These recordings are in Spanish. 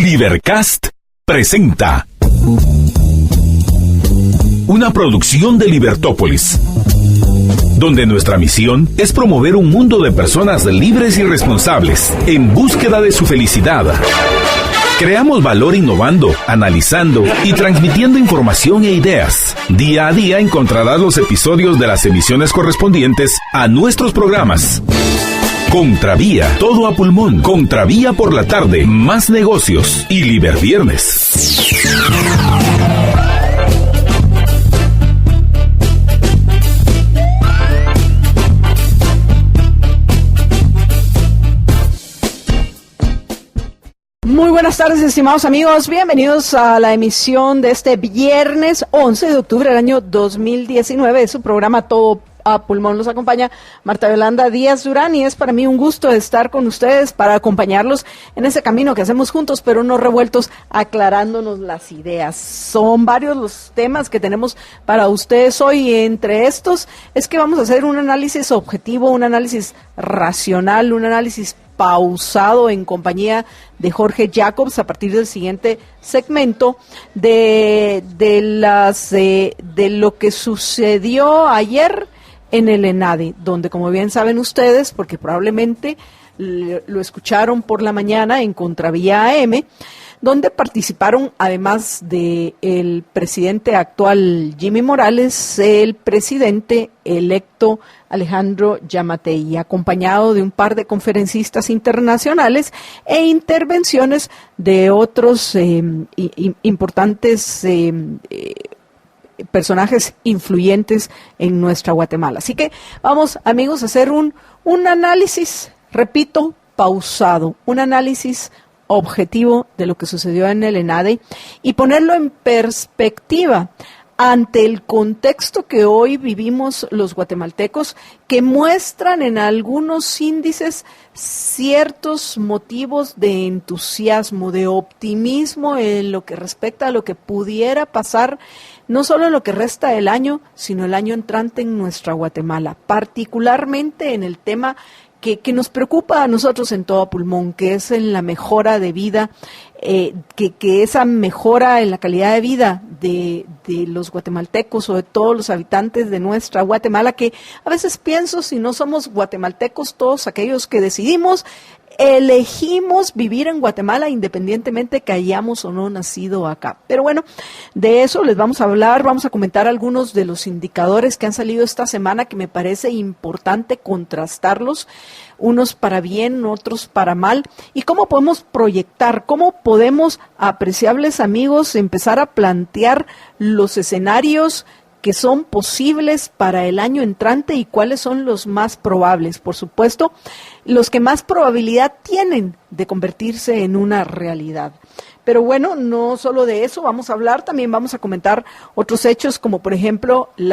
Libercast presenta una producción de Libertópolis, donde nuestra misión es promover un mundo de personas libres y responsables en búsqueda de su felicidad. Creamos valor innovando, analizando y transmitiendo información e ideas. Día a día encontrarás los episodios de las emisiones correspondientes a nuestros programas. Contravía, todo a pulmón. Contravía por la tarde, más negocios y Liberviernes. Muy buenas tardes, estimados amigos. Bienvenidos a la emisión de este viernes 11 de octubre del año 2019 de su programa Todo a Pulmón. Los acompaña Marta Yolanda Díaz Durán y es para mí un gusto estar con ustedes para acompañarlos en ese camino que hacemos juntos, pero no revueltos, aclarándonos las ideas. Son varios los temas que tenemos para ustedes hoy y entre estos es que vamos a hacer un análisis objetivo, un análisis racional, un análisis pausado en compañía de Jorge Jacobs a partir del siguiente segmento de lo que sucedió ayer en el ENADE, donde, como bien saben ustedes, porque probablemente lo escucharon por la mañana en Contravía AM, donde participaron, además de el presidente actual Jimmy Morales, el presidente electo Alejandro Giammattei, acompañado de un par de conferencistas internacionales e intervenciones de otros importantes personajes influyentes en nuestra Guatemala. Así que vamos, amigos, a hacer un análisis, repito, pausado, un análisis objetivo de lo que sucedió en el ENADE y ponerlo en perspectiva ante el contexto que hoy vivimos los guatemaltecos, que muestran en algunos índices ciertos motivos de entusiasmo, de optimismo en lo que respecta a lo que pudiera pasar, no solo en lo que resta del año, sino el año entrante en nuestra Guatemala, particularmente en el tema que nos preocupa a nosotros en Todo a Pulmón, que es en la mejora de vida, que esa mejora en la calidad de vida de los guatemaltecos o de todos los habitantes de nuestra Guatemala, que a veces pienso si no somos guatemaltecos todos aquellos que elegimos vivir en Guatemala independientemente que hayamos o no nacido acá. Pero bueno, de eso les vamos a hablar, vamos a comentar algunos de los indicadores que han salido esta semana que me parece importante contrastarlos, unos para bien, otros para mal, y cómo podemos proyectar, cómo podemos, apreciables amigos, empezar a plantear los escenarios que son posibles para el año entrante y cuáles son los más probables, por supuesto, los que más probabilidad tienen de convertirse en una realidad. Pero bueno, no solo de eso vamos a hablar, también vamos a comentar otros hechos, como por ejemplo el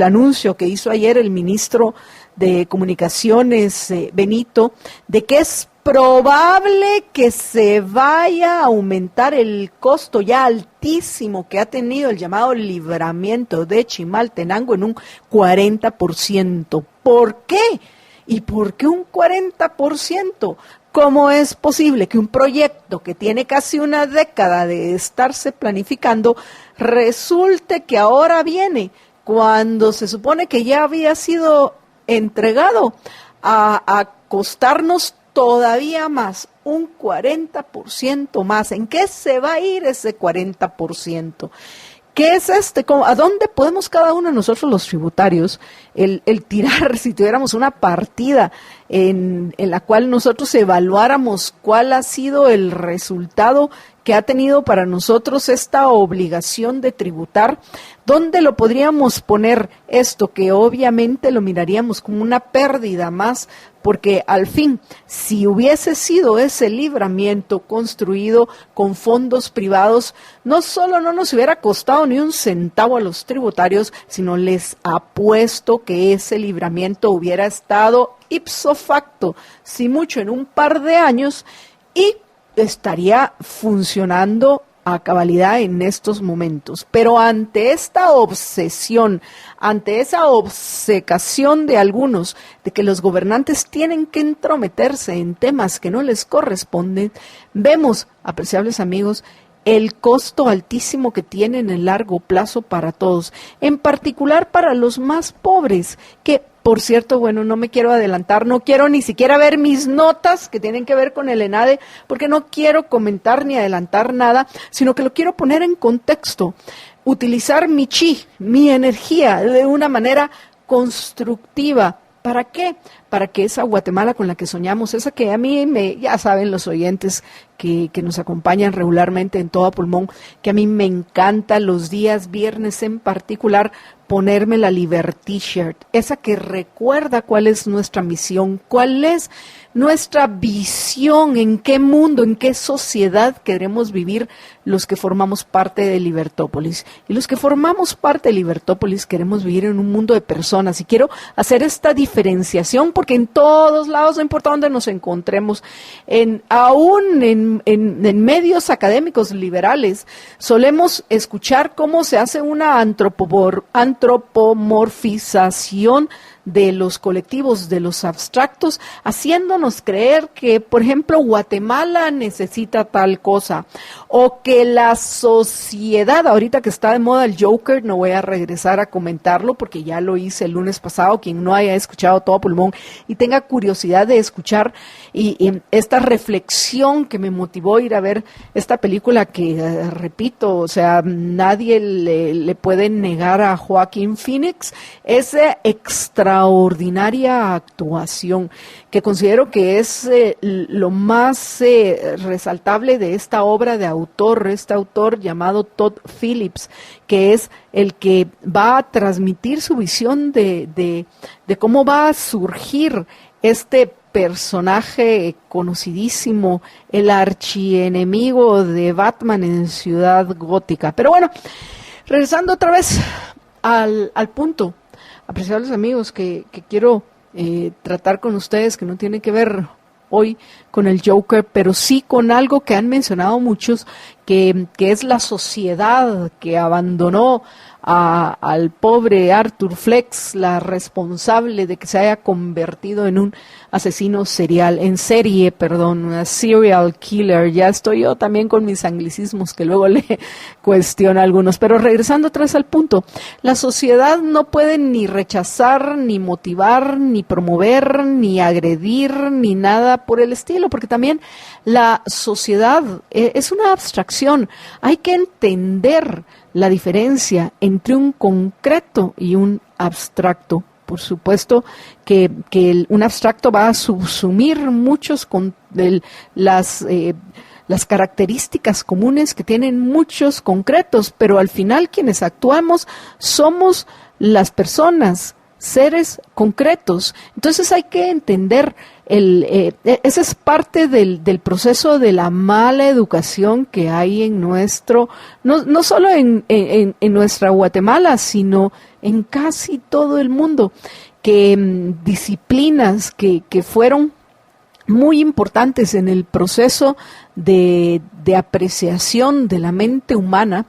anuncio que hizo ayer el ministro de Comunicaciones, Benito, de que es probable que se vaya a aumentar el costo ya altísimo que ha tenido el llamado libramiento de Chimaltenango en un 40%. ¿Por qué? ¿Y por qué un 40%? ¿Cómo es posible que un proyecto que tiene casi una década de estarse planificando resulte que ahora viene cuando se supone que ya había sido entregado a costarnos todavía más, un 40% más? ¿En qué se va a ir ese 40%? ¿Qué es ¿A dónde podemos cada uno de nosotros los tributarios el tirar, si tuviéramos una partida en la cual nosotros evaluáramos cuál ha sido el resultado que ha tenido para nosotros esta obligación de tributar? ¿Dónde lo podríamos poner esto? Que obviamente lo miraríamos como una pérdida más, porque al fin, si hubiese sido ese libramiento construido con fondos privados, no solo no nos hubiera costado ni un centavo a los tributarios, sino les apuesto que ese libramiento hubiera estado ipso facto, si mucho en un par de años, y estaría funcionando a cabalidad en estos momentos. Pero ante esta obsesión, ante esa obcecación de algunos de que los gobernantes tienen que entrometerse en temas que no les corresponden, vemos, apreciables amigos, el costo altísimo que tiene en el largo plazo para todos, en particular para los más pobres, que por cierto, bueno, no me quiero adelantar, no quiero ni siquiera ver mis notas que tienen que ver con el ENADE, porque no quiero comentar ni adelantar nada, sino que lo quiero poner en contexto, utilizar mi chi, mi energía, de una manera constructiva. ¿Para qué? Para que esa Guatemala con la que soñamos, esa que a mí ya saben los oyentes que nos acompañan regularmente en Todo a Pulmón, que a mí me encanta los días viernes en particular ponerme la Liberty Shirt, esa que recuerda cuál es nuestra misión, cuál es nuestra visión, en qué mundo, en qué sociedad queremos vivir los que formamos parte de Libertópolis. Y los que formamos parte de Libertópolis queremos vivir en un mundo de personas. Y quiero hacer esta diferenciación porque en todos lados, no importa dónde nos encontremos, aún en medios académicos liberales, solemos escuchar cómo se hace una antropomorfización de los colectivos, de los abstractos, haciéndonos creer que, por ejemplo, Guatemala necesita tal cosa, o que la sociedad, ahorita que está de moda el Joker, no voy a regresar a comentarlo porque ya lo hice el lunes pasado, quien no haya escuchado Todo a Pulmón y tenga curiosidad de escuchar y esta reflexión que me motivó a ir a ver esta película que, repito, o sea, nadie le puede negar a Joaquín Phoenix esa extraordinaria actuación que considero que es lo más resaltable de esta obra de este autor llamado Todd Phillips, que es el que va a transmitir su visión de cómo va a surgir este personaje conocidísimo, el archienemigo de Batman en Ciudad Gótica. Pero bueno, regresando otra vez al punto, apreciables amigos, que quiero tratar con ustedes, que no tiene que ver hoy con el Joker, pero sí con algo que han mencionado muchos, que es la sociedad que abandonó al pobre Arthur Flex, la responsable de que se haya convertido en un asesino serial, un serial killer. Ya estoy yo también con mis anglicismos que luego le cuestiono a algunos, pero regresando otra vez al punto, la sociedad no puede ni rechazar, ni motivar, ni promover, ni agredir, ni nada por el estilo, porque también la sociedad es una abstracción. Hay que entender la diferencia entre un concreto y un abstracto. Por supuesto que un abstracto va a subsumir muchos las características comunes que tienen muchos concretos, pero al final quienes actuamos somos las personas, seres concretos. Entonces hay que entender, ese es parte del proceso de la mala educación que hay en no solo en nuestra Guatemala, sino en casi todo el mundo, que disciplinas que fueron muy importantes en el proceso de apreciación de la mente humana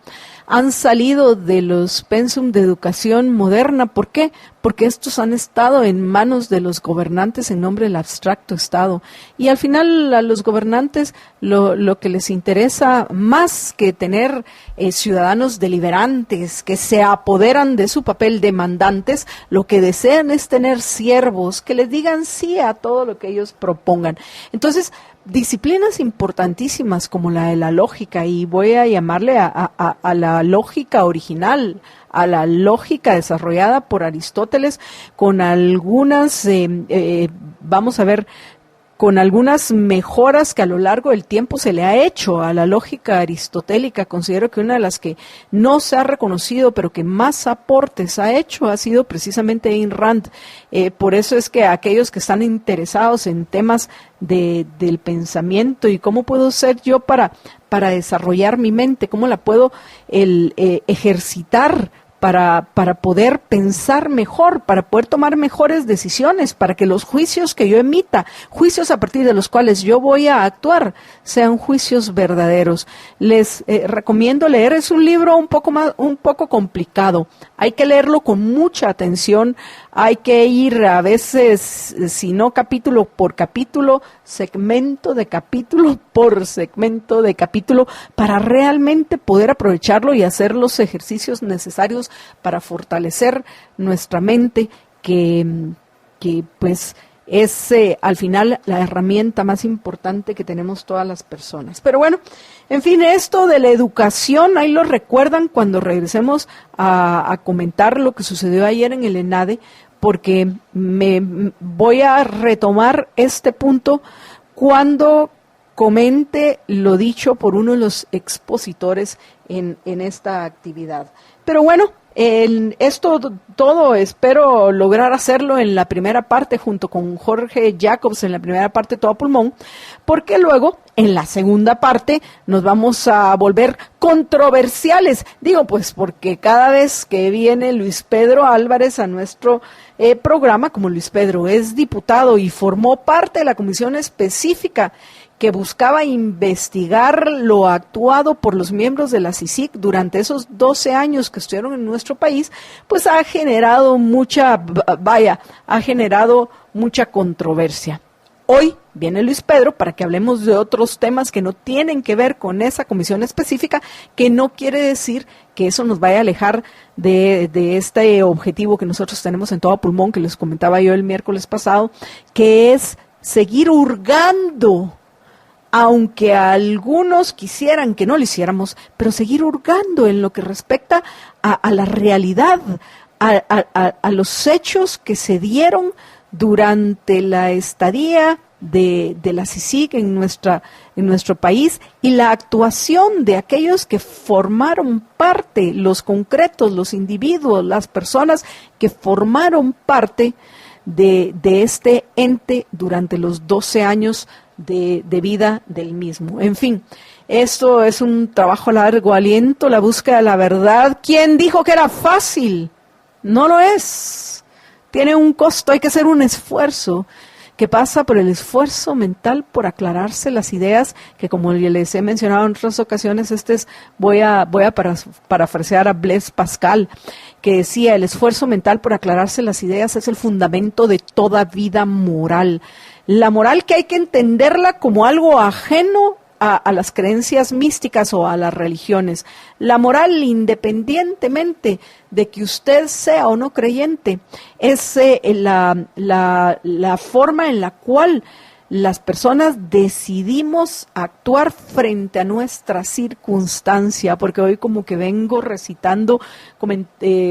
han salido de los pensum de educación moderna. ¿Por qué? Porque estos han estado en manos de los gobernantes en nombre del abstracto Estado. Y al final a los gobernantes lo que les interesa, más que tener ciudadanos deliberantes que se apoderan de su papel de mandantes, lo que desean es tener siervos que les digan sí a todo lo que ellos propongan. Entonces, disciplinas importantísimas como la de la lógica, y voy a llamarle a la lógica original, a la lógica desarrollada por Aristóteles, con algunas, vamos a ver, con algunas mejoras que a lo largo del tiempo se le ha hecho a la lógica aristotélica. Considero que una de las que no se ha reconocido, pero que más aportes ha hecho, ha sido precisamente Ayn Rand. Por eso es que aquellos que están interesados en temas del pensamiento y cómo puedo ser yo para desarrollar mi mente, cómo la puedo ejercitar para poder pensar mejor, para poder tomar mejores decisiones, para que los juicios que yo emita, juicios a partir de los cuales yo voy a actuar, sean juicios verdaderos. Les recomiendo leer, es un libro un poco complicado. Hay que leerlo con mucha atención, hay que ir a veces, si no capítulo por capítulo, segmento de capítulo por segmento de capítulo, para realmente poder aprovecharlo y hacer los ejercicios necesarios para fortalecer nuestra mente, que pues es al final la herramienta más importante que tenemos todas las personas. Pero bueno, en fin, esto de la educación, ahí lo recuerdan cuando regresemos a comentar lo que sucedió ayer en el ENADE, porque me voy a retomar este punto cuando comente lo dicho por uno de los expositores en esta actividad. Pero bueno, esto todo espero lograr hacerlo en la primera parte junto con Jorge Jacobs en la primera parte todo a pulmón, porque luego en la segunda parte nos vamos a volver controversiales. Digo pues porque cada vez que viene Luis Pedro Álvarez a nuestro programa, como Luis Pedro es diputado y formó parte de la comisión específica que buscaba investigar lo actuado por los miembros de la CICIG durante esos 12 años que estuvieron en nuestro país, pues ha generado mucha controversia. Hoy viene Luis Pedro para que hablemos de otros temas que no tienen que ver con esa comisión específica, que no quiere decir que eso nos vaya a alejar de este objetivo que nosotros tenemos en todo pulmón, que les comentaba yo el miércoles pasado, que es seguir hurgando, aunque algunos quisieran que no lo hiciéramos, pero seguir hurgando en lo que respecta a la realidad, a los hechos que se dieron durante la estadía de la CICIG en nuestro país y la actuación de aquellos que formaron parte, los concretos, los individuos, las personas que formaron parte de este ente durante los 12 años de vida del mismo. En fin, esto es un trabajo a largo aliento, la búsqueda de la verdad. ¿Quién dijo que era fácil? No lo es. Tiene un costo, hay que hacer un esfuerzo que pasa por el esfuerzo mental por aclararse las ideas, que como les he mencionado en otras ocasiones, voy a parafrasear a Blaise Pascal, que decía, el esfuerzo mental por aclararse las ideas es el fundamento de toda vida moral. La moral que hay que entenderla como algo ajeno a las creencias místicas o a las religiones. La moral, independientemente de que usted sea o no creyente, es la forma en la cual las personas decidimos actuar frente a nuestra circunstancia, porque hoy como que vengo recitando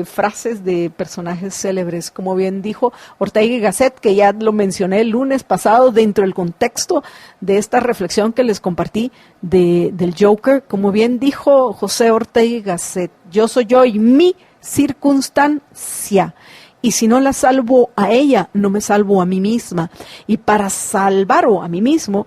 frases de personajes célebres, como bien dijo Ortega y Gasset, que ya lo mencioné el lunes pasado dentro del contexto de esta reflexión que les compartí del Joker. Como bien dijo José Ortega y Gasset, yo soy yo y mi circunstancia. Y si no la salvo a ella, no me salvo a mí misma. Y para salvar a mí mismo,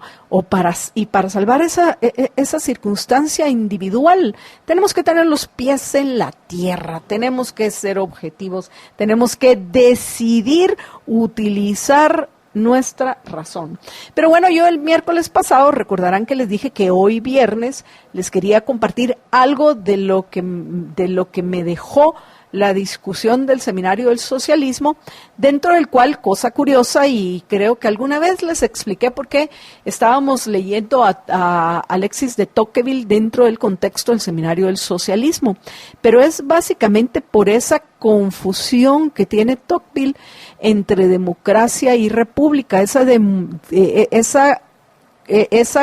para salvar esa circunstancia individual, tenemos que tener los pies en la tierra, tenemos que ser objetivos, tenemos que decidir utilizar nuestra razón. Pero bueno, yo el miércoles pasado, recordarán que les dije que hoy viernes les quería compartir algo de lo que me dejó la discusión del Seminario del Socialismo, dentro del cual, cosa curiosa, y creo que alguna vez les expliqué por qué estábamos leyendo a Alexis de Tocqueville dentro del contexto del Seminario del Socialismo, pero es básicamente por esa confusión que tiene Tocqueville entre democracia y república, esa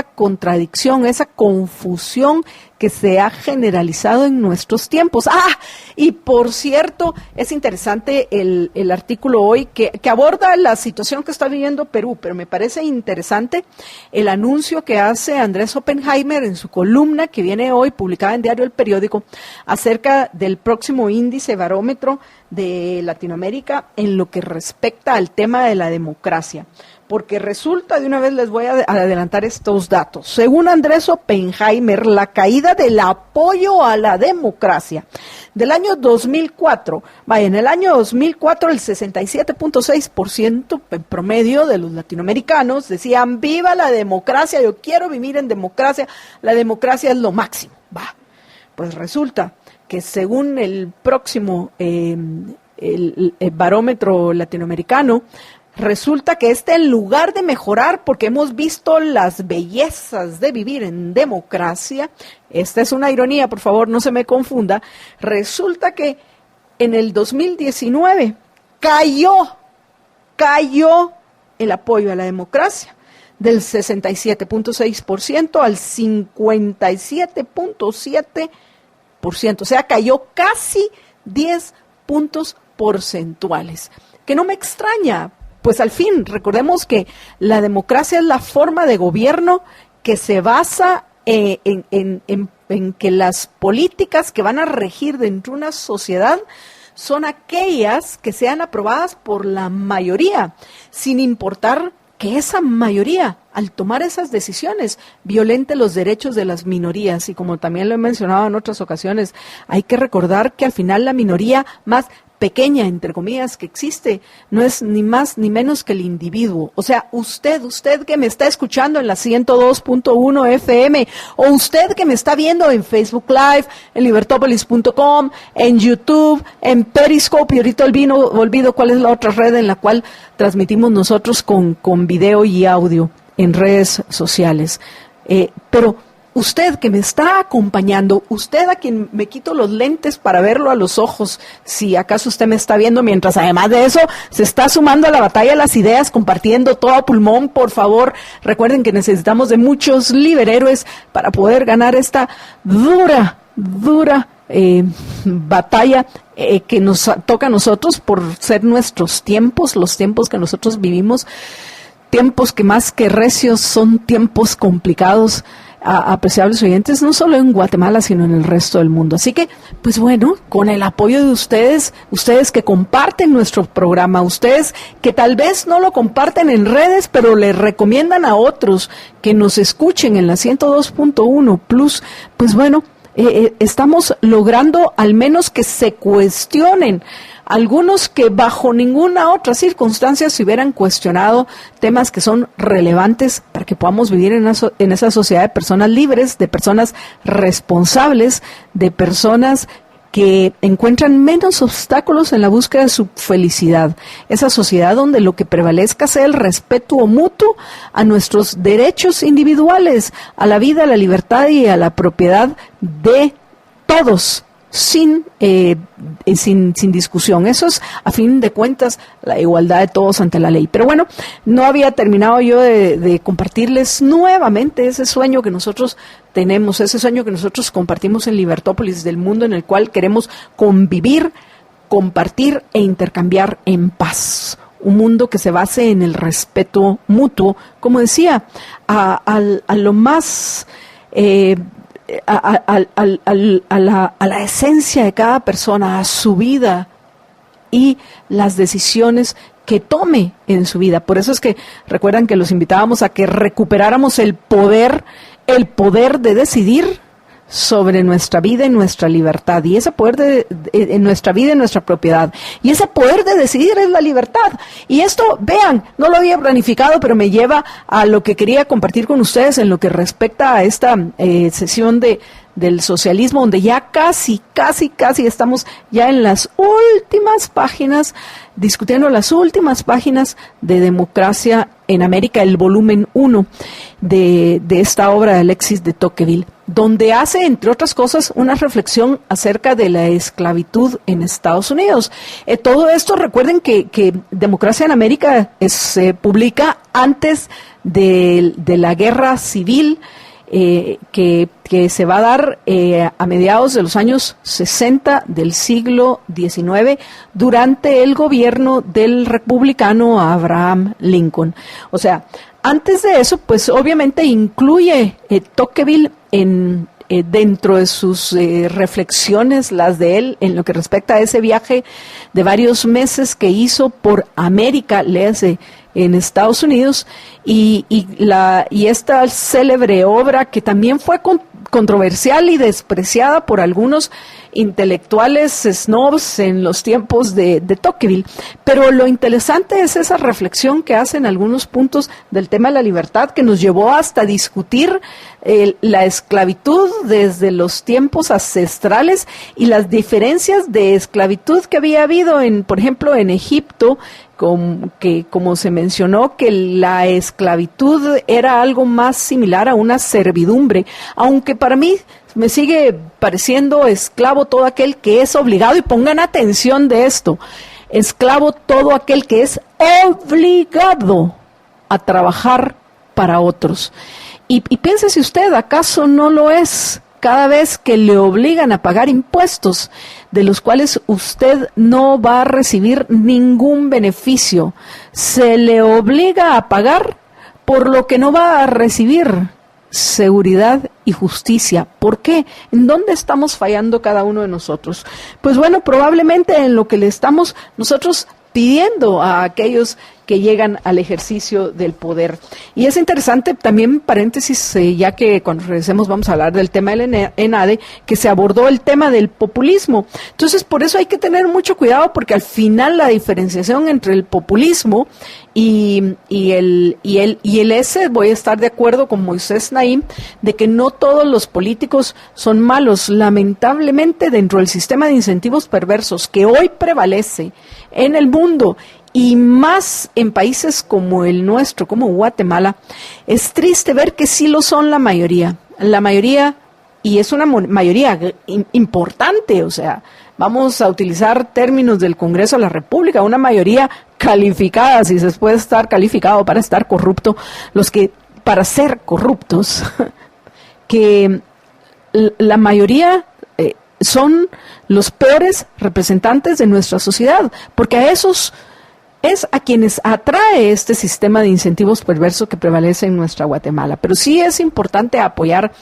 contradicción, esa confusión que se ha generalizado en nuestros tiempos. Y por cierto, es interesante el artículo hoy que aborda la situación que está viviendo Perú, pero me parece interesante el anuncio que hace Andrés Oppenheimer en su columna que viene hoy publicada en Diario El Periódico acerca del próximo índice barómetro de Latinoamérica en lo que respecta al tema de la democracia. porque resulta, de una vez les voy a adelantar estos datos. Según Andrés Oppenheimer, la caída del apoyo a la democracia del año 2004, en el año 2004 el 67.6% en promedio de los latinoamericanos decían, viva la democracia, yo quiero vivir en democracia, la democracia es lo máximo. Pues resulta que según el próximo el barómetro latinoamericano, resulta que en lugar de mejorar, porque hemos visto las bellezas de vivir en democracia, esta es una ironía, por favor, no se me confunda, resulta que en el 2019 cayó el apoyo a la democracia del 67.6% al 57.7%, o sea, cayó casi 10 puntos porcentuales, que no me extraña. Pues al fin, recordemos que la democracia es la forma de gobierno que se basa en que las políticas que van a regir dentro de una sociedad son aquellas que sean aprobadas por la mayoría, sin importar que esa mayoría, al tomar esas decisiones, violente los derechos de las minorías. Y como también lo he mencionado en otras ocasiones, hay que recordar que al final la minoría más pequeña, entre comillas, que existe, no es ni más ni menos que el individuo. O sea, usted que me está escuchando en la 102.1 FM, o usted que me está viendo en Facebook Live, en libertopolis.com, en YouTube, en Periscope, y ahorita olvido cuál es la otra red en la cual transmitimos nosotros con video y audio en redes sociales. Pero usted que me está acompañando, usted a quien me quito los lentes para verlo a los ojos, si acaso usted me está viendo, mientras además de eso se está sumando a la batalla de las ideas, compartiendo todo a pulmón, por favor, recuerden que necesitamos de muchos liberhéroes para poder ganar esta dura batalla que nos toca a nosotros por ser nuestros tiempos, los tiempos que nosotros vivimos, tiempos que más que recios son tiempos complicados, apreciables oyentes, no solo en Guatemala, sino en el resto del mundo. Así que, pues bueno, con el apoyo de ustedes que comparten nuestro programa, ustedes que tal vez no lo comparten en redes, pero le recomiendan a otros que nos escuchen en la 102.1 Plus, pues bueno, estamos logrando al menos que se cuestionen algunos que bajo ninguna otra circunstancia se hubieran cuestionado temas que son relevantes para que podamos vivir en esa sociedad de personas libres, de personas responsables, de personas que encuentran menos obstáculos en la búsqueda de su felicidad. Esa sociedad donde lo que prevalezca sea el respeto mutuo a nuestros derechos individuales, a la vida, a la libertad y a la propiedad de todos, sin discusión. Eso es, a fin de cuentas, la igualdad de todos ante la ley. Pero bueno, no había terminado yo de compartirles nuevamente ese sueño que nosotros tenemos, ese sueño que nosotros compartimos en Libertópolis, del mundo en el cual queremos convivir, compartir e intercambiar en paz. Un mundo que se base en el respeto mutuo, como decía, a lo más a la esencia de cada persona, a su vida y las decisiones que tome en su vida. Por eso es que recuerdan que los invitábamos a que recuperáramos el poder de decidir sobre nuestra vida y nuestra libertad, y ese poder en nuestra vida y nuestra propiedad, y ese poder de decidir es la libertad. Y esto, vean, no lo había planificado, pero me lleva a lo que quería compartir con ustedes en lo que respecta a esta sesión del socialismo, donde ya casi estamos ya en las últimas páginas, discutiendo las últimas páginas de Democracia en América, el volumen 1 de esta obra de Alexis de Tocqueville, donde hace, entre otras cosas, una reflexión acerca de la esclavitud en Estados Unidos. Todo esto, recuerden que Democracia en América se publica antes de la guerra civil, que se va a dar a mediados de los años 60 del siglo XIX, durante el gobierno del republicano Abraham Lincoln. O sea, antes de eso, pues obviamente incluye Tocqueville en dentro de sus reflexiones, las de él, en lo que respecta a ese viaje de varios meses que hizo por América, léase, en Estados Unidos, y esta célebre obra que también fue controversial y despreciada por algunos intelectuales snobs en los tiempos de Tocqueville, pero lo interesante es esa reflexión que hace en algunos puntos del tema de la libertad, que nos llevó hasta discutir la esclavitud desde los tiempos ancestrales y las diferencias de esclavitud que había habido, por ejemplo, en Egipto, como se mencionó, que la esclavitud era algo más similar a una servidumbre, aunque para mí me sigue pareciendo esclavo todo aquel que es obligado, y pongan atención de esto, esclavo todo aquel que es obligado a trabajar para otros. Y piénsese usted, ¿acaso no lo es cada vez que le obligan a pagar impuestos de los cuales usted no va a recibir ningún beneficio? Se le obliga a pagar por lo que no va a recibir seguridad y justicia. ¿Por qué? ¿En dónde estamos fallando cada uno de nosotros? Pues bueno, probablemente en lo que le estamos nosotros pidiendo a aquellos que llegan al ejercicio del poder. Y es interesante también, paréntesis, ya que cuando regresemos vamos a hablar del tema del ENADE, que se abordó el tema del populismo. Entonces, por eso hay que tener mucho cuidado, porque al final la diferenciación entre el populismo y el ese, voy a estar de acuerdo con Moisés Naim, de que no todos los políticos son malos. Lamentablemente, dentro del sistema de incentivos perversos que hoy prevalece en el mundo, y más en países como el nuestro, como Guatemala, es triste ver que sí lo son la mayoría, y es una mayoría importante. O sea, vamos a utilizar términos del Congreso de la República, una mayoría calificada, si se puede estar calificado para estar corrupto, para ser corruptos, que la mayoría son los peores representantes de nuestra sociedad, porque a esos es a quienes atrae este sistema de incentivos perversos que prevalece en nuestra Guatemala. Pero sí es importante apoyar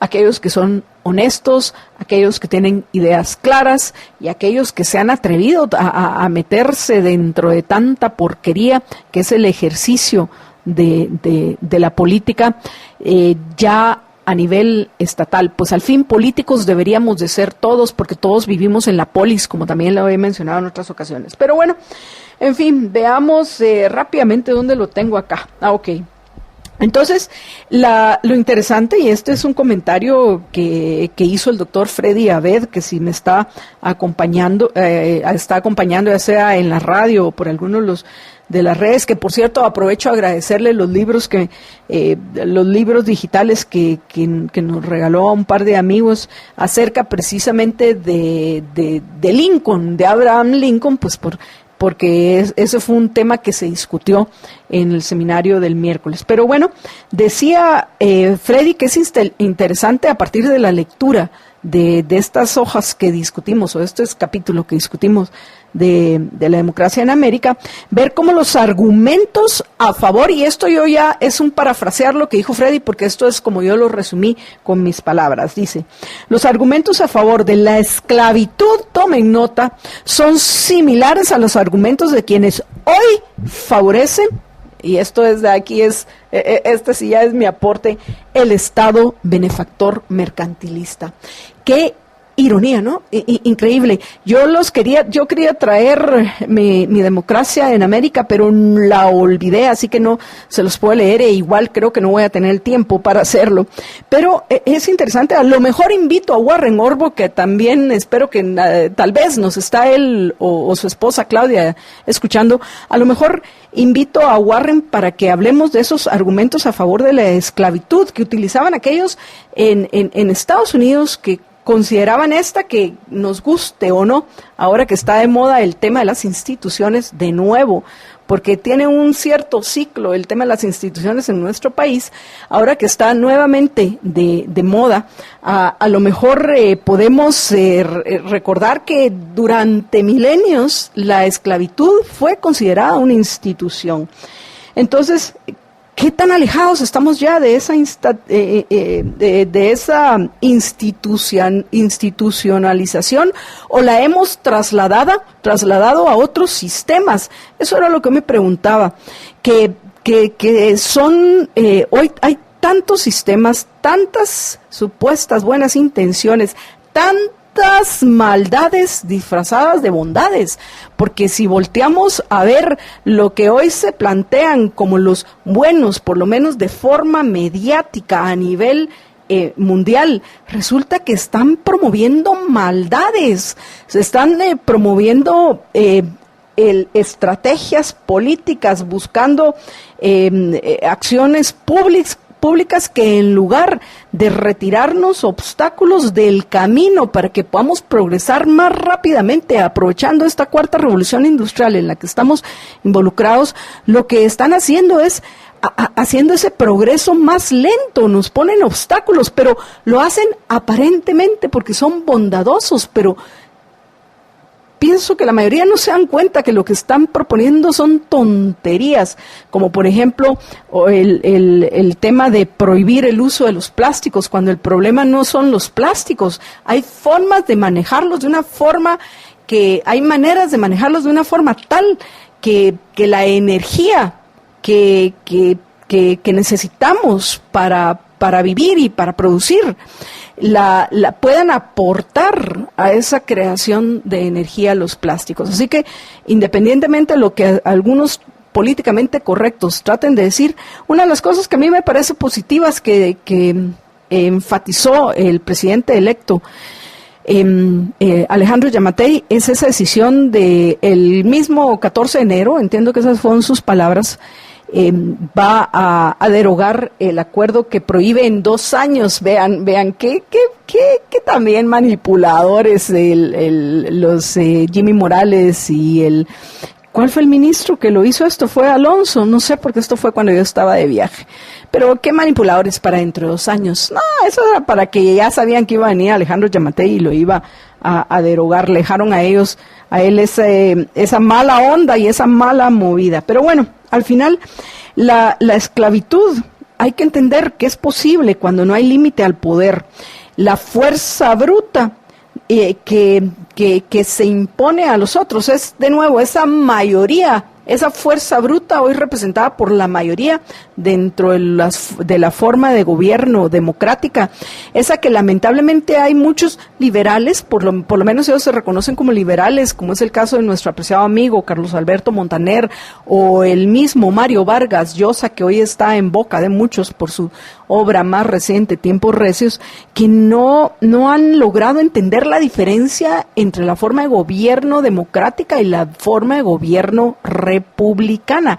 a aquellos que son honestos, aquellos que tienen ideas claras y aquellos que se han atrevido a meterse dentro de tanta porquería que es el ejercicio de la política ya a nivel estatal. Pues al fin políticos deberíamos de ser todos, porque todos vivimos en la polis, como también lo he mencionado en otras ocasiones. Pero bueno, en fin, veamos rápidamente dónde lo tengo acá. Ok. Entonces, lo interesante, y este es un comentario que hizo el doctor Freddy Abed, que si me está acompañando ya sea en la radio o por algunos de las redes, que por cierto aprovecho a agradecerle los libros digitales que nos regaló a un par de amigos acerca precisamente de Lincoln, de Abraham Lincoln, pues porque ese fue un tema que se discutió en el seminario del miércoles. Pero bueno, decía Freddy que es interesante a partir de la lectura de estas hojas que discutimos, o este capítulo que discutimos de la democracia en América, ver cómo los argumentos a favor, y esto yo ya es un parafrasear lo que dijo Freddy, porque esto es como yo lo resumí con mis palabras. Dice, los argumentos a favor de la esclavitud, tomen nota, son similares a los argumentos de quienes hoy favorecen, y esto es de aquí, este sí ya es mi aporte, el Estado benefactor mercantilista. Qué ironía, ¿no? Increíble. Yo quería traer mi democracia en América, pero la olvidé, así que no se los puedo leer, e igual creo que no voy a tener el tiempo para hacerlo. Pero es interesante, a lo mejor invito a Warren Orbo, que también espero que tal vez nos está él o su esposa Claudia escuchando, a lo mejor invito a Warren para que hablemos de esos argumentos a favor de la esclavitud que utilizaban aquellos en Estados Unidos que consideraban que nos guste o no, ahora que está de moda el tema de las instituciones de nuevo, porque tiene un cierto ciclo el tema de las instituciones en nuestro país, ahora que está nuevamente de moda, a lo mejor podemos recordar que durante milenios la esclavitud fue considerada una institución. Entonces, ¿qué tan alejados estamos ya de esa institucionalización, o la hemos trasladado a otros sistemas? Eso era lo que me preguntaba, que son, hoy hay tantos sistemas, tantas supuestas buenas intenciones, tantas maldades disfrazadas de bondades, porque si volteamos a ver lo que hoy se plantean como los buenos, por lo menos de forma mediática a nivel mundial, resulta que están promoviendo maldades, se están promoviendo estrategias políticas, buscando acciones públicas que, en lugar de retirarnos obstáculos del camino para que podamos progresar más rápidamente, aprovechando esta cuarta revolución industrial en la que estamos involucrados, lo que están haciendo es haciendo ese progreso más lento, nos ponen obstáculos, pero lo hacen aparentemente porque son bondadosos, pero pienso que la mayoría no se dan cuenta que lo que están proponiendo son tonterías, como por ejemplo el tema de prohibir el uso de los plásticos, cuando el problema no son los plásticos. Hay formas de manejarlos de una forma hay maneras de manejarlos de una forma tal que la energía que necesitamos para vivir y para producir la puedan aportar a esa creación de energía los plásticos. Así que, independientemente de lo que algunos políticamente correctos traten de decir, una de las cosas que a mí me parece positivas que enfatizó el presidente electo Alejandro Yamatei es esa decisión de el mismo 14 de enero, entiendo que esas fueron sus palabras, va a derogar el acuerdo que prohíbe en 2 años, vean que también manipuladores los Jimmy Morales y ¿cuál fue el ministro que lo hizo esto? Fue Alonso, no sé, porque esto fue cuando yo estaba de viaje. Pero qué manipuladores para dentro de 2 años. No, eso era para que ya sabían que iba a venir Alejandro Yamatei y lo iba a derogar. Le dejaron a él esa mala onda y esa mala movida. Pero bueno, al final la esclavitud, hay que entender que es posible cuando no hay límite al poder. La fuerza bruta que se impone a los otros es, de nuevo, esa mayoría, esa fuerza bruta hoy representada por la mayoría dentro de la forma de gobierno democrática, esa que lamentablemente hay muchos liberales, por lo menos ellos se reconocen como liberales, como es el caso de nuestro apreciado amigo Carlos Alberto Montaner, o el mismo Mario Vargas Llosa, que hoy está en boca de muchos por su obra más reciente, Tiempos Recios, que no han logrado entender la diferencia entre la forma de gobierno democrática y la forma de gobierno republicana.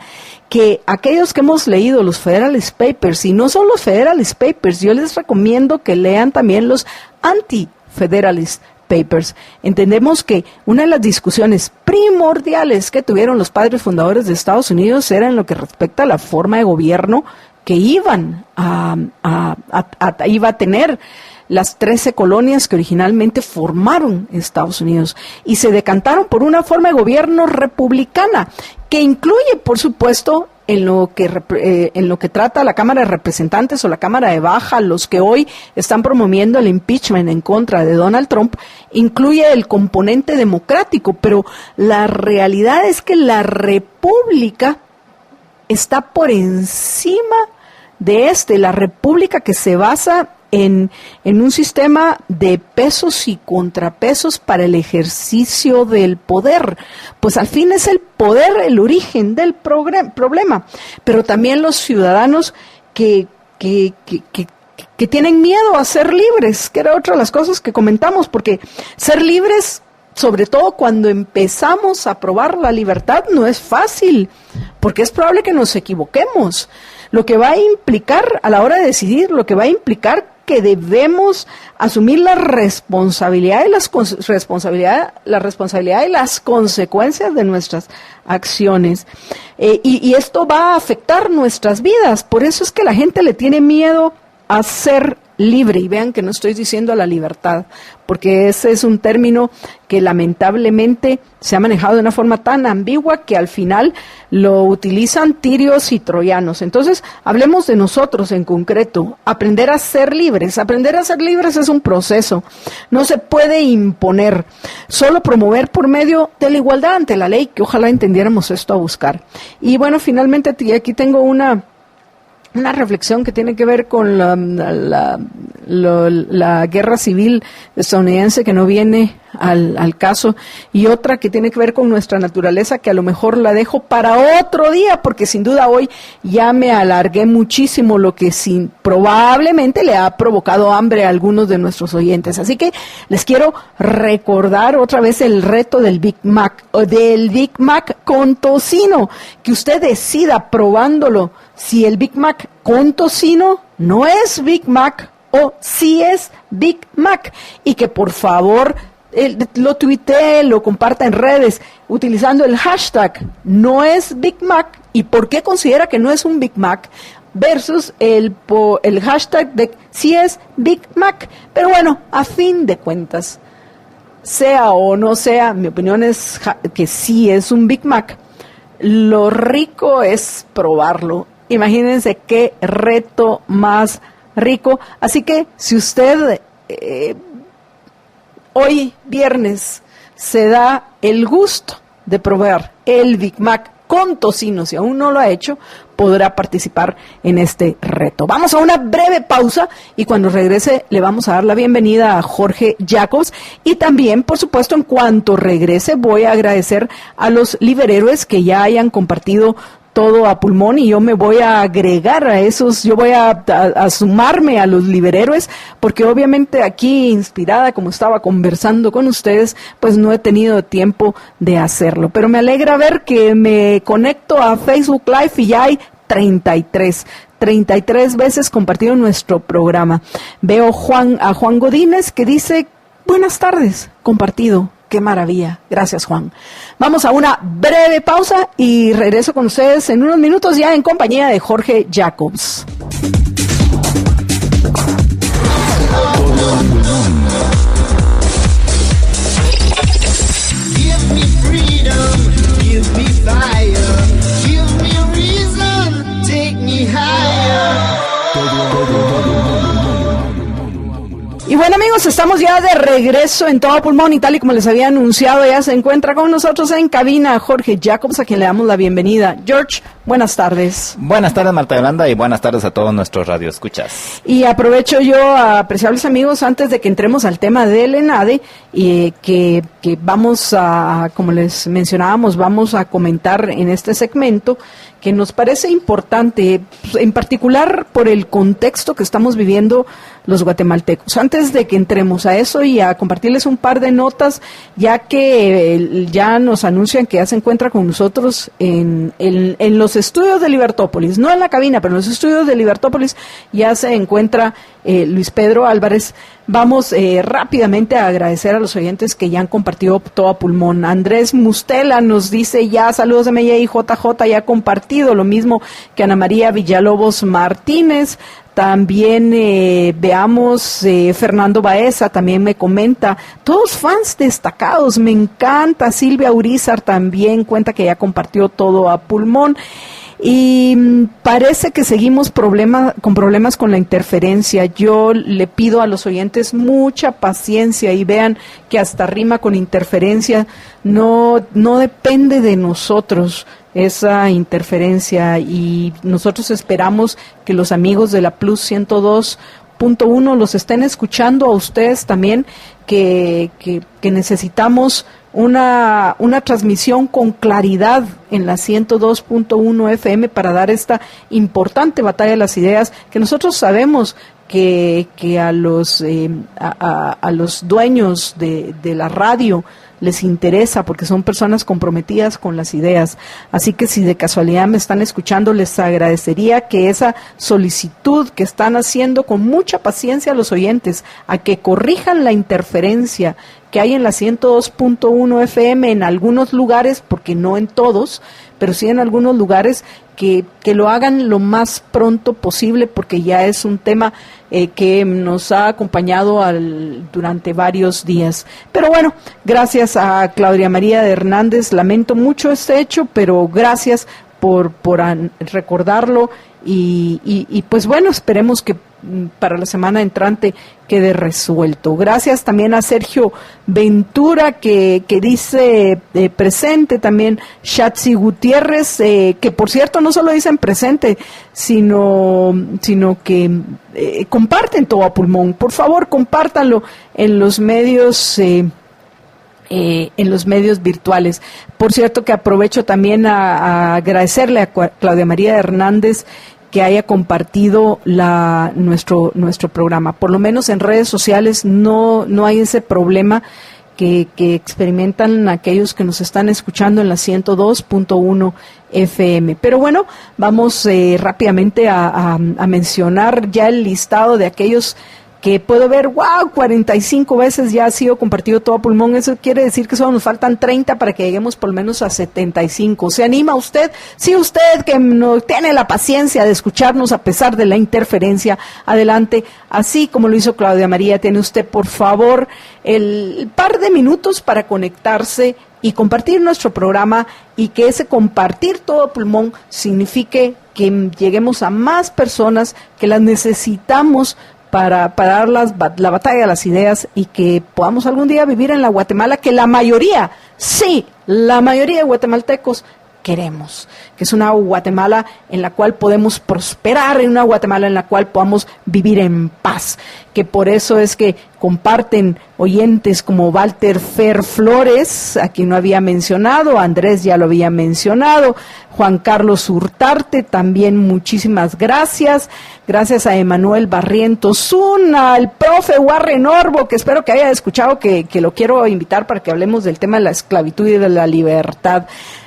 Que aquellos que hemos leído los Federalist Papers, y no son los Federalist Papers, yo les recomiendo que lean también los Anti-Federalist Papers. Entendemos que una de las discusiones primordiales que tuvieron los padres fundadores de Estados Unidos era en lo que respecta a la forma de gobierno que iba a tener las 13 colonias que originalmente formaron Estados Unidos, y se decantaron por una forma de gobierno republicana que incluye, por supuesto, en lo que trata la Cámara de Representantes o la Cámara de Baja, los que hoy están promoviendo el impeachment en contra de Donald Trump, incluye el componente democrático, pero la realidad es que la república está por encima de la república que se basa en un sistema de pesos y contrapesos para el ejercicio del poder. Pues al fin es el poder el origen del problema, pero también los ciudadanos que tienen miedo a ser libres, que era otra de las cosas que comentamos, porque ser libres, sobre todo cuando empezamos a probar la libertad, no es fácil, porque es probable que nos equivoquemos. Lo que va a implicar a la hora de decidir, lo que va a implicar que debemos asumir la responsabilidad y las consecuencias de nuestras acciones. Y esto va a afectar nuestras vidas. Por eso es que la gente le tiene miedo a ser libre, y vean que no estoy diciendo a la libertad, porque ese es un término que lamentablemente se ha manejado de una forma tan ambigua que al final lo utilizan tirios y troyanos. Entonces, hablemos de nosotros en concreto, aprender a ser libres. Aprender a ser libres es un proceso, no se puede imponer, solo promover por medio de la igualdad ante la ley, que ojalá entendiéramos esto a buscar. Y bueno, finalmente aquí tengo una reflexión que tiene que ver con la guerra civil estadounidense, que no viene al caso, y otra que tiene que ver con nuestra naturaleza, que a lo mejor la dejo para otro día, porque sin duda hoy ya me alargué muchísimo, lo que probablemente le ha provocado hambre a algunos de nuestros oyentes. Así que les quiero recordar otra vez el reto del Big Mac con tocino, que usted decida probándolo si el Big Mac con tocino no es Big Mac o si es Big Mac, y que por favor lo tuitee, lo comparta en redes utilizando el hashtag no es Big Mac y por qué considera que no es un Big Mac versus el hashtag de si es Big Mac. Pero bueno, a fin de cuentas, sea o no sea, mi opinión es que sí es un Big Mac. Lo rico es probarlo. Imagínense qué reto más rico. Así que si usted hoy viernes se da el gusto de probar el Big Mac con tocino, si aún no lo ha hecho, podrá participar en este reto. Vamos a una breve pausa y cuando regrese le vamos a dar la bienvenida a Jorge Jacobs, y también, por supuesto, en cuanto regrese voy a agradecer a los liberhéroes que ya hayan compartido todo a pulmón, y yo me voy a agregar a esos, yo voy a sumarme a los liberhéroes, porque obviamente aquí, inspirada como estaba conversando con ustedes, pues no he tenido tiempo de hacerlo, pero me alegra ver que me conecto a Facebook Live y ya hay 33 veces compartido nuestro programa. Veo a Juan Godínez que dice, buenas tardes, compartido. ¡Qué maravilla! Gracias, Juan. Vamos a una breve pausa y regreso con ustedes en unos minutos ya en compañía de Jorge Jacobs. Give me freedom, give me fire, give me reason, take me higher. Y bueno, amigos, estamos ya de regreso en Todo Pulmón, y tal y como les había anunciado, ya se encuentra con nosotros en cabina Jorge Jacobs, a quien le damos la bienvenida. George, buenas tardes. Buenas tardes, Marta Yolanda, y buenas tardes a todos nuestros radioescuchas. Y aprovecho yo, apreciables amigos, antes de que entremos al tema del ENADE, que vamos a, como les mencionábamos, vamos a comentar en este segmento, que nos parece importante, en particular por el contexto que estamos viviendo los guatemaltecos. Antes de que entremos a eso y a compartirles un par de notas, ya que ya nos anuncian que ya se encuentra con nosotros en los estudios de Libertópolis, no en la cabina, pero en los estudios de Libertópolis ya se encuentra Luis Pedro Álvarez. Vamos rápidamente a agradecer a los oyentes que ya han compartido todo a pulmón. Andrés Mustela nos dice ya, saludos de Mella y JJ, ya ha compartido, lo mismo que Ana María Villalobos Martínez. También veamos Fernando Baeza, también me comenta, todos fans destacados, me encanta. Silvia Urizar también cuenta que ya compartió todo a pulmón. Y parece que seguimos con problemas con la interferencia. Yo le pido a los oyentes mucha paciencia y vean que hasta rima con interferencia. No depende de nosotros esa interferencia, y nosotros esperamos que los amigos de la Plus 102.1 los estén escuchando a ustedes también, que necesitamos una transmisión con claridad en la 102.1 FM para dar esta importante batalla de las ideas, que nosotros sabemos que a los dueños de la radio les interesa, porque son personas comprometidas con las ideas. Así que si de casualidad me están escuchando, les agradecería que esa solicitud que están haciendo con mucha paciencia a los oyentes, a que corrijan la interferencia que hay en la 102.1 FM en algunos lugares, porque no en todos, pero sí en algunos lugares, que lo hagan lo más pronto posible, porque ya es un tema que nos ha acompañado durante varios días. Pero bueno, gracias a Claudia María Hernández, lamento mucho este hecho, pero gracias por recordarlo y pues bueno, esperemos que para la semana entrante quede resuelto. Gracias también a Sergio Ventura que dice presente, también Shatsi Gutiérrez, que por cierto no solo dicen presente, sino que comparten todo a pulmón. Por favor, compártanlo en los medios virtuales. Por cierto que aprovecho también a agradecerle a Claudia María Hernández que haya compartido nuestro programa. Por lo menos en redes sociales no hay ese problema que experimentan aquellos que nos están escuchando en la 102.1 FM. Pero bueno, vamos rápidamente a mencionar ya el listado de aquellos que puedo ver, 45 veces ya ha sido compartido todo a pulmón. Eso quiere decir que solo nos faltan 30 para que lleguemos por lo menos a 75. ¿Se anima usted? Sí, usted que no tiene la paciencia de escucharnos a pesar de la interferencia, adelante. Así como lo hizo Claudia María, tiene usted, por favor, el par de minutos para conectarse y compartir nuestro programa, y que ese compartir todo a pulmón signifique que lleguemos a más personas que las necesitamos para dar la batalla de las ideas, y que podamos algún día vivir en la Guatemala que la mayoría de guatemaltecos queremos, que es una Guatemala en la cual podemos prosperar, en una Guatemala en la cual podamos vivir en paz, que por eso es que comparten oyentes como Walter Fer Flores, a quien no había mencionado, Andrés ya lo había mencionado, Juan Carlos Hurtarte, también muchísimas gracias a Emanuel Barrientos Zuna, al profe Warren Orbo, que espero que haya escuchado, que lo quiero invitar para que hablemos del tema de la esclavitud y de la libertad.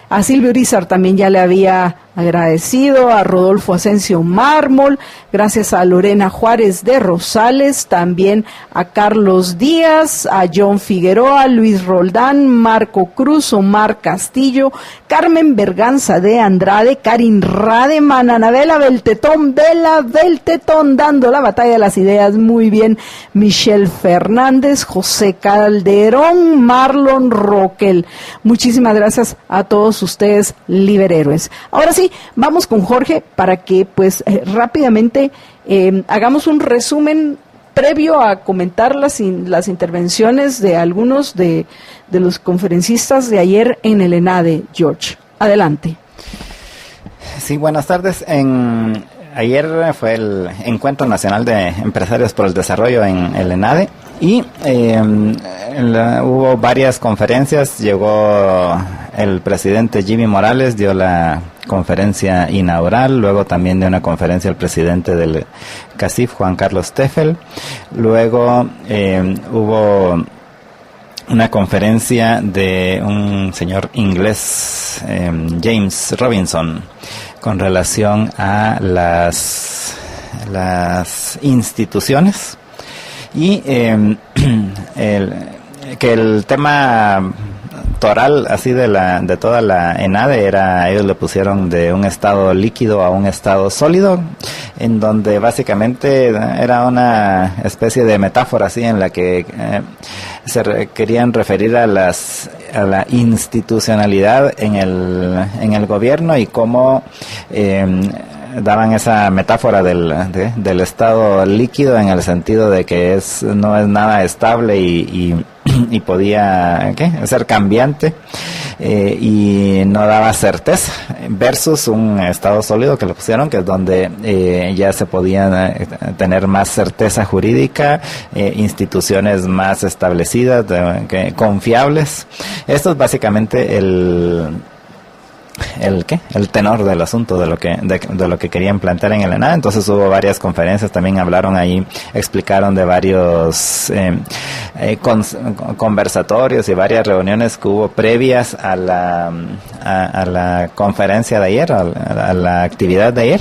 A Silvio Urizar también ya le había agradecido, a Rodolfo Asensio Mármol, gracias a Lorena Juárez de Rosales, también a Carlos Díaz, a John Figueroa, Luis Roldán, Marco Cruz, Omar Castillo, Carmen Berganza de Andrade, Karin Rademan, Anabela Beltetón, Vela Beltetón, dando la batalla de las ideas muy bien, Michelle Fernández, José Calderón, Marlon Roquel. Muchísimas gracias a todos ustedes, liberhéroes. Ahora sí, vamos con Jorge para que pues rápidamente hagamos un resumen previo a comentar las intervenciones de algunos de los conferencistas de ayer en el ENADE. George, adelante. Sí, buenas tardes. Ayer fue el Encuentro Nacional de Empresarios por el Desarrollo en el ENADE, y hubo varias conferencias. Llegó el presidente Jimmy Morales, dio la conferencia inaugural, luego también dio una conferencia el presidente del CACIF, Juan Carlos Teffel, luego hubo una conferencia de un señor inglés, James Robinson, con relación a las instituciones, y el tema toral así de toda la ENADE ellos le pusieron de un estado líquido a un estado sólido, en donde básicamente era una especie de metáfora así en la que querían referir a la institucionalidad en el gobierno, y cómo daban esa metáfora del estado líquido, en el sentido de que no es nada estable y podía ser cambiante, y no daba certeza, versus un estado sólido que lo pusieron, que es donde ya se podían tener más certeza jurídica, instituciones más establecidas, confiables. Esto es básicamente el tenor del asunto de lo que querían plantear en el ENADE. Entonces hubo varias conferencias, también hablaron ahí, explicaron de varios conversatorios y varias reuniones que hubo previas a la conferencia de ayer, a la actividad de ayer,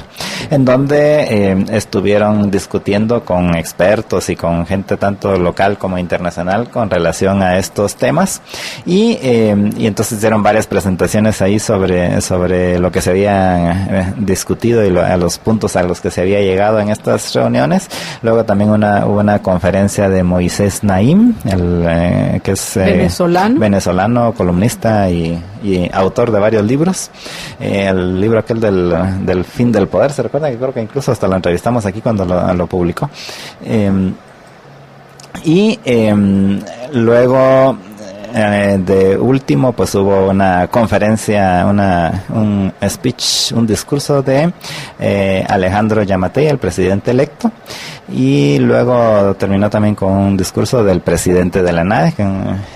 en donde estuvieron discutiendo con expertos y con gente tanto local como internacional con relación a estos temas, y entonces hicieron varias presentaciones ahí sobre sobre lo que se había discutido y a los puntos a los que se había llegado en estas reuniones. Luego también hubo una conferencia de Moisés Naim, que es venezolano, columnista y autor de varios libros. El libro aquel del fin del poder, ¿se recuerda? Que creo que incluso hasta lo entrevistamos aquí cuando lo publicó. Luego de último pues hubo una conferencia, un speech, un discurso de Alejandro Yamatei, el presidente electo, y luego terminó también con un discurso del presidente de la ENADE,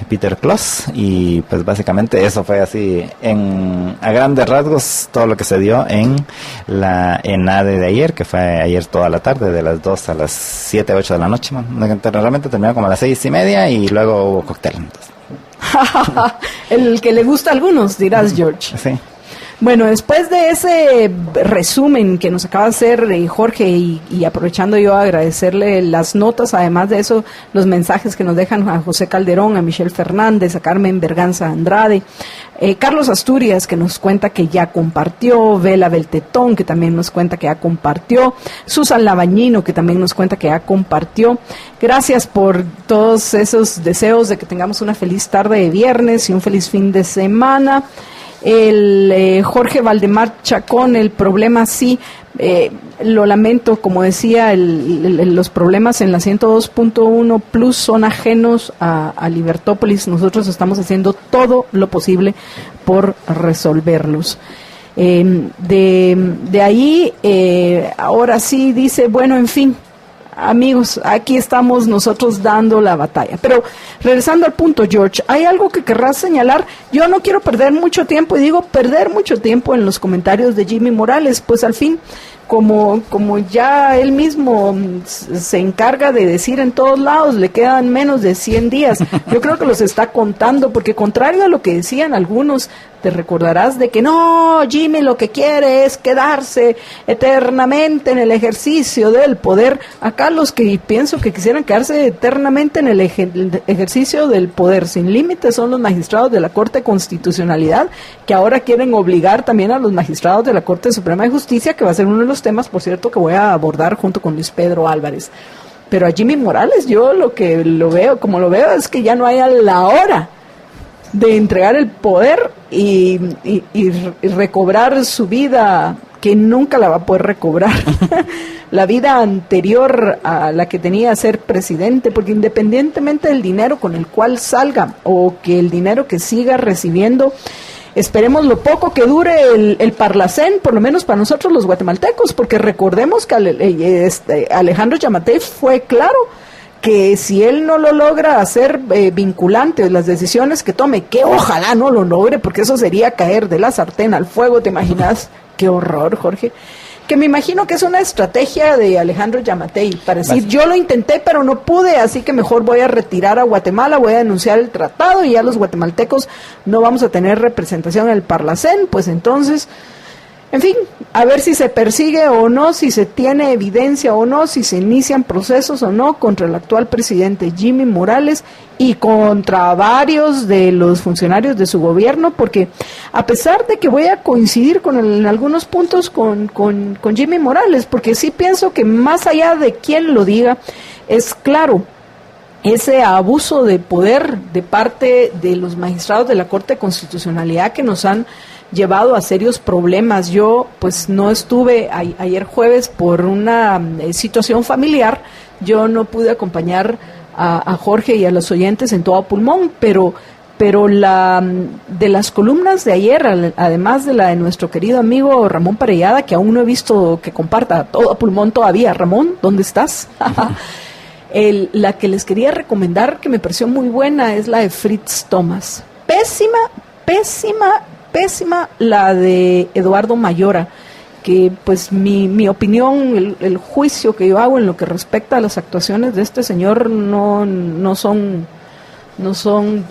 Peter Kloss, y pues básicamente eso fue así a grandes rasgos todo lo que se dio en la ENADE de ayer, que fue ayer toda la tarde, de las 2 a las 7, 8 de la noche. Realmente terminó como a las 6:30 y luego hubo cóctel. Entonces. El que le gusta a algunos, dirás, George. Sí. Bueno, después de ese resumen que nos acaba de hacer Jorge y aprovechando yo a agradecerle las notas, además de eso, los mensajes que nos dejan a José Calderón, a Michelle Fernández, a Carmen Berganza Andrade, Carlos Asturias, que nos cuenta que ya compartió, Vela Beltetón, que también nos cuenta que ya compartió, Susan Labañino, que también nos cuenta que ya compartió. Gracias por todos esos deseos de que tengamos una feliz tarde de viernes y un feliz fin de semana. Jorge Valdemar Chacón, el problema sí, lo lamento, como decía, los problemas en la 102.1 Plus son ajenos a Libertópolis. Nosotros estamos haciendo todo lo posible por resolverlos. De ahí, ahora sí dice, bueno, en fin, amigos, aquí estamos nosotros dando la batalla. Pero regresando al punto, George, hay algo que querrás señalar. Yo no quiero perder mucho tiempo, y digo perder mucho tiempo en los comentarios de Jimmy Morales, pues al fin, como ya él mismo se encarga de decir en todos lados, le quedan menos de 100 días. Yo creo que los está contando, porque contrario a lo que decían algunos, te recordarás de que no, Jimmy lo que quiere es quedarse eternamente en el ejercicio del poder. Acá los que pienso que quisieran quedarse eternamente en el ejercicio del poder sin límites son los magistrados de la Corte de Constitucionalidad, que ahora quieren obligar también a los magistrados de la Corte Suprema de Justicia, que va a ser uno de los temas, por cierto, que voy a abordar junto con Luis Pedro Álvarez. Pero a Jimmy Morales, yo lo veo es que ya no hay a la hora de entregar el poder y recobrar su vida, que nunca la va a poder recobrar, la vida anterior a la que tenía ser presidente, porque independientemente del dinero con el cual salga o que el dinero que siga recibiendo, esperemos lo poco que dure el Parlacén, por lo menos para nosotros los guatemaltecos, porque recordemos que Alejandro Yamatei fue claro que si él no lo logra hacer vinculante las decisiones que tome, que ojalá no lo logre, porque eso sería caer de la sartén al fuego, ¿te imaginas? Qué horror, Jorge. Que me imagino que es una estrategia de Alejandro Yamatei para decir, yo lo intenté pero no pude, así que mejor voy a retirar a Guatemala, voy a denunciar el tratado y ya los guatemaltecos no vamos a tener representación en el Parlacén, pues entonces, en fin, a ver si se persigue o no, si se tiene evidencia o no, si se inician procesos o no contra el actual presidente Jimmy Morales y contra varios de los funcionarios de su gobierno, porque a pesar de que voy a coincidir en algunos puntos con Jimmy Morales, porque sí pienso que más allá de quién lo diga, es claro ese abuso de poder de parte de los magistrados de la Corte de Constitucionalidad que nos han llevado a serios problemas. Yo pues no estuve ayer jueves por una situación familiar, yo no pude acompañar a Jorge y a los oyentes en todo pulmón, pero de las columnas de ayer, además de la de nuestro querido amigo Ramón Parellada, que aún no he visto que comparta todo pulmón todavía. Ramón, ¿dónde estás? La que les quería recomendar, que me pareció muy buena, es la de Fritz Thomas. Pésima la de Eduardo Mayora, que pues mi opinión, el juicio que yo hago en lo que respecta a las actuaciones de este señor no son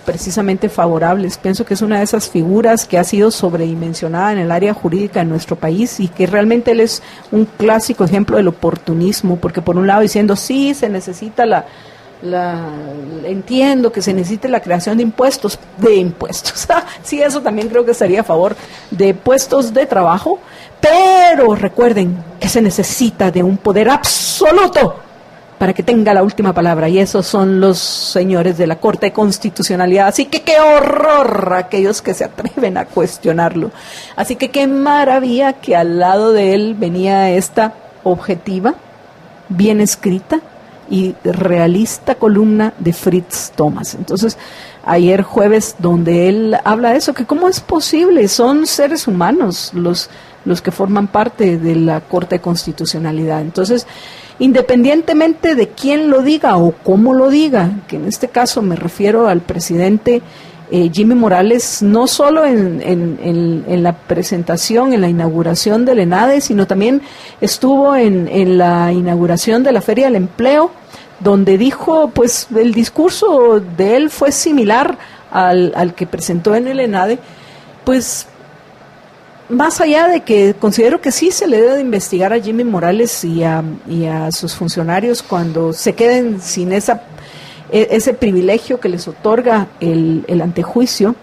precisamente favorables. Pienso que es una de esas figuras que ha sido sobredimensionada en el área jurídica de nuestro país y que realmente él es un clásico ejemplo del oportunismo, porque por un lado diciendo sí, se necesita entiendo que se necesite la creación de impuestos. Sí, eso también creo que estaría a favor de puestos de trabajo, pero recuerden que se necesita de un poder absoluto para que tenga la última palabra, y esos son los señores de la Corte de Constitucionalidad. Así que qué horror aquellos que se atreven a cuestionarlo. Así que qué maravilla que al lado de él venía esta objetiva, bien escrita y realista columna de Fritz Thomas. Entonces, ayer jueves, donde él habla de eso, que cómo es posible, son seres humanos los que forman parte de la Corte de Constitucionalidad. Entonces, independientemente de quién lo diga o cómo lo diga, que en este caso me refiero al presidente Jimmy Morales, no solo en la presentación, en la inauguración del ENADE, sino también estuvo en la inauguración de la Feria del Empleo, donde dijo, pues el discurso de él fue similar al que presentó en el ENADE, pues más allá de que considero que sí se le debe de investigar a Jimmy Morales y a sus funcionarios cuando se queden sin ese privilegio que les otorga el antejuicio,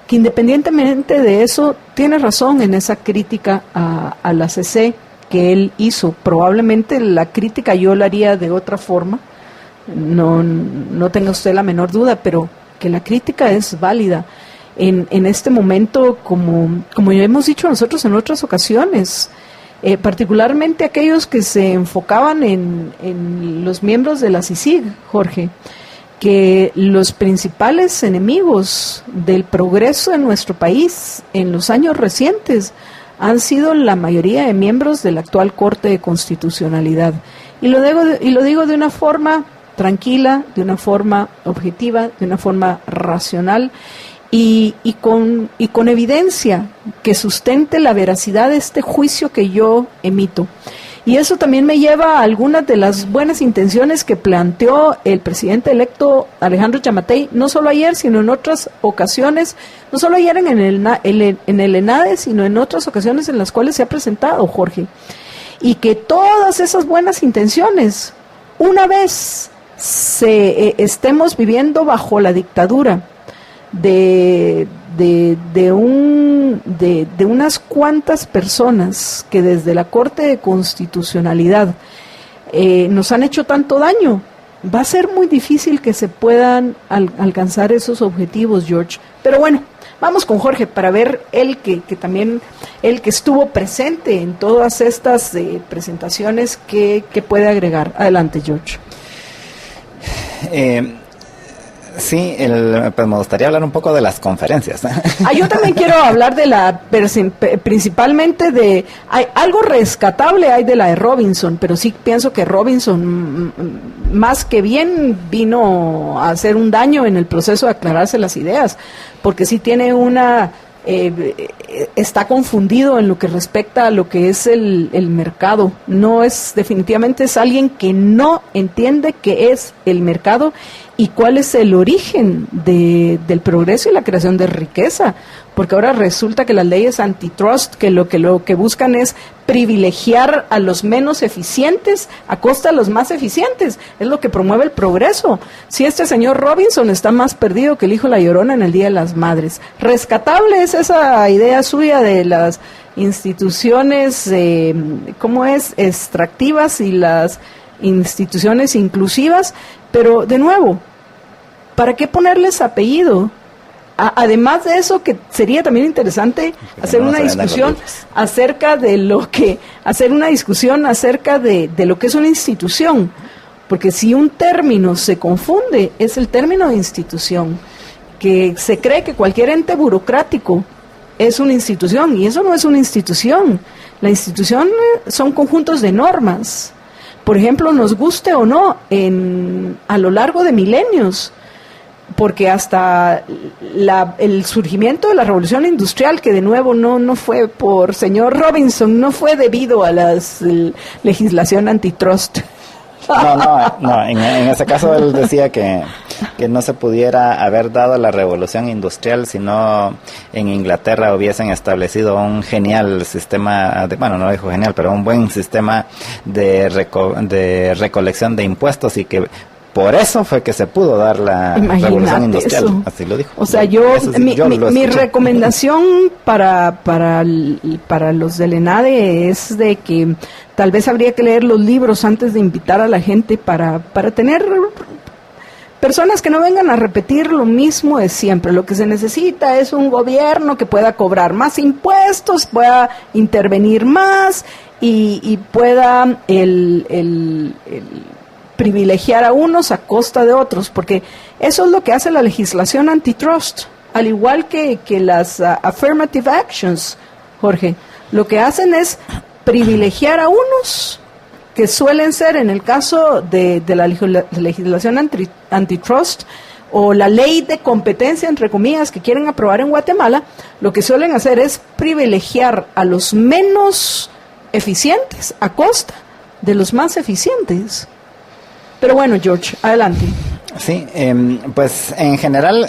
que independientemente de eso, tiene razón en esa crítica a la CC que él hizo. Probablemente la crítica yo la haría de otra forma, no tenga usted la menor duda, pero que la crítica es válida. En este momento, como ya hemos dicho nosotros en otras ocasiones, particularmente aquellos que se enfocaban en los miembros de la CICIG, Jorge, que los principales enemigos del progreso en nuestro país en los años recientes han sido la mayoría de miembros de la actual Corte de Constitucionalidad. Y lo digo de una forma tranquila, de una forma objetiva, de una forma racional, y con evidencia que sustente la veracidad de este juicio que yo emito. Y eso también me lleva a algunas de las buenas intenciones que planteó el presidente electo Alejandro Yamatei, no solo ayer, sino en otras ocasiones, no solo ayer en el ENADE, sino en otras ocasiones en las cuales se ha presentado, Jorge. Y que todas esas buenas intenciones, una vez estemos viviendo bajo la dictadura de unas cuantas personas que desde la Corte de Constitucionalidad nos han hecho tanto daño, va a ser muy difícil que se puedan alcanzar esos objetivos, George. Pero bueno, vamos con Jorge para ver él que también, él que estuvo presente en todas estas presentaciones, que puede agregar. Adelante, George. Sí, pues me gustaría hablar un poco de las conferencias. Yo también quiero hablar principalmente de, hay algo rescatable hay de la de Robinson, pero sí pienso que Robinson más que bien vino a hacer un daño en el proceso de aclararse las ideas, porque sí tiene está confundido en lo que respecta a lo que es el mercado. Definitivamente es alguien que no entiende qué es el mercado y cuál es el origen del progreso y la creación de riqueza, porque ahora resulta que las leyes antitrust, que lo que buscan es privilegiar a los menos eficientes a costa de los más eficientes, es lo que promueve el progreso. Si este señor Robinson está más perdido que el hijo de la Llorona en el Día de las Madres. Rescatable es esa idea suya de las instituciones, extractivas y las instituciones inclusivas, pero de nuevo, ¿para qué ponerles apellido? Además de eso, que sería también interesante hacer una discusión acerca de lo que es una institución, porque si un término se confunde, es el término de institución, que se cree que cualquier ente burocrático es una institución, y eso no es una institución. La institución son conjuntos de normas. Por ejemplo, nos guste o no, a lo largo de milenios, porque hasta el surgimiento de la revolución industrial, que de nuevo no fue por señor Robinson, no fue debido a la legislación antitrust. No, en ese caso él decía que no se pudiera haber dado la revolución industrial si no en Inglaterra hubiesen establecido un genial sistema, no dijo genial, pero un buen sistema de recolección de impuestos, y que por eso fue que se pudo dar la revolución industrial, eso. Así lo dijo. O sea, mi recomendación para los del ENADE es de que tal vez habría que leer los libros antes de invitar a la gente para tener personas que no vengan a repetir lo mismo de siempre. Lo que se necesita es un gobierno que pueda cobrar más impuestos, pueda intervenir más y pueda el privilegiar a unos a costa de otros, porque eso es lo que hace la legislación antitrust, al igual que las affirmative actions, Jorge. Lo que hacen es privilegiar a unos, que suelen ser, en el caso de la legislación antitrust o la ley de competencia, entre comillas, que quieren aprobar en Guatemala, lo que suelen hacer es privilegiar a los menos eficientes a costa de los más eficientes. Pero bueno, George, adelante. Sí, pues en general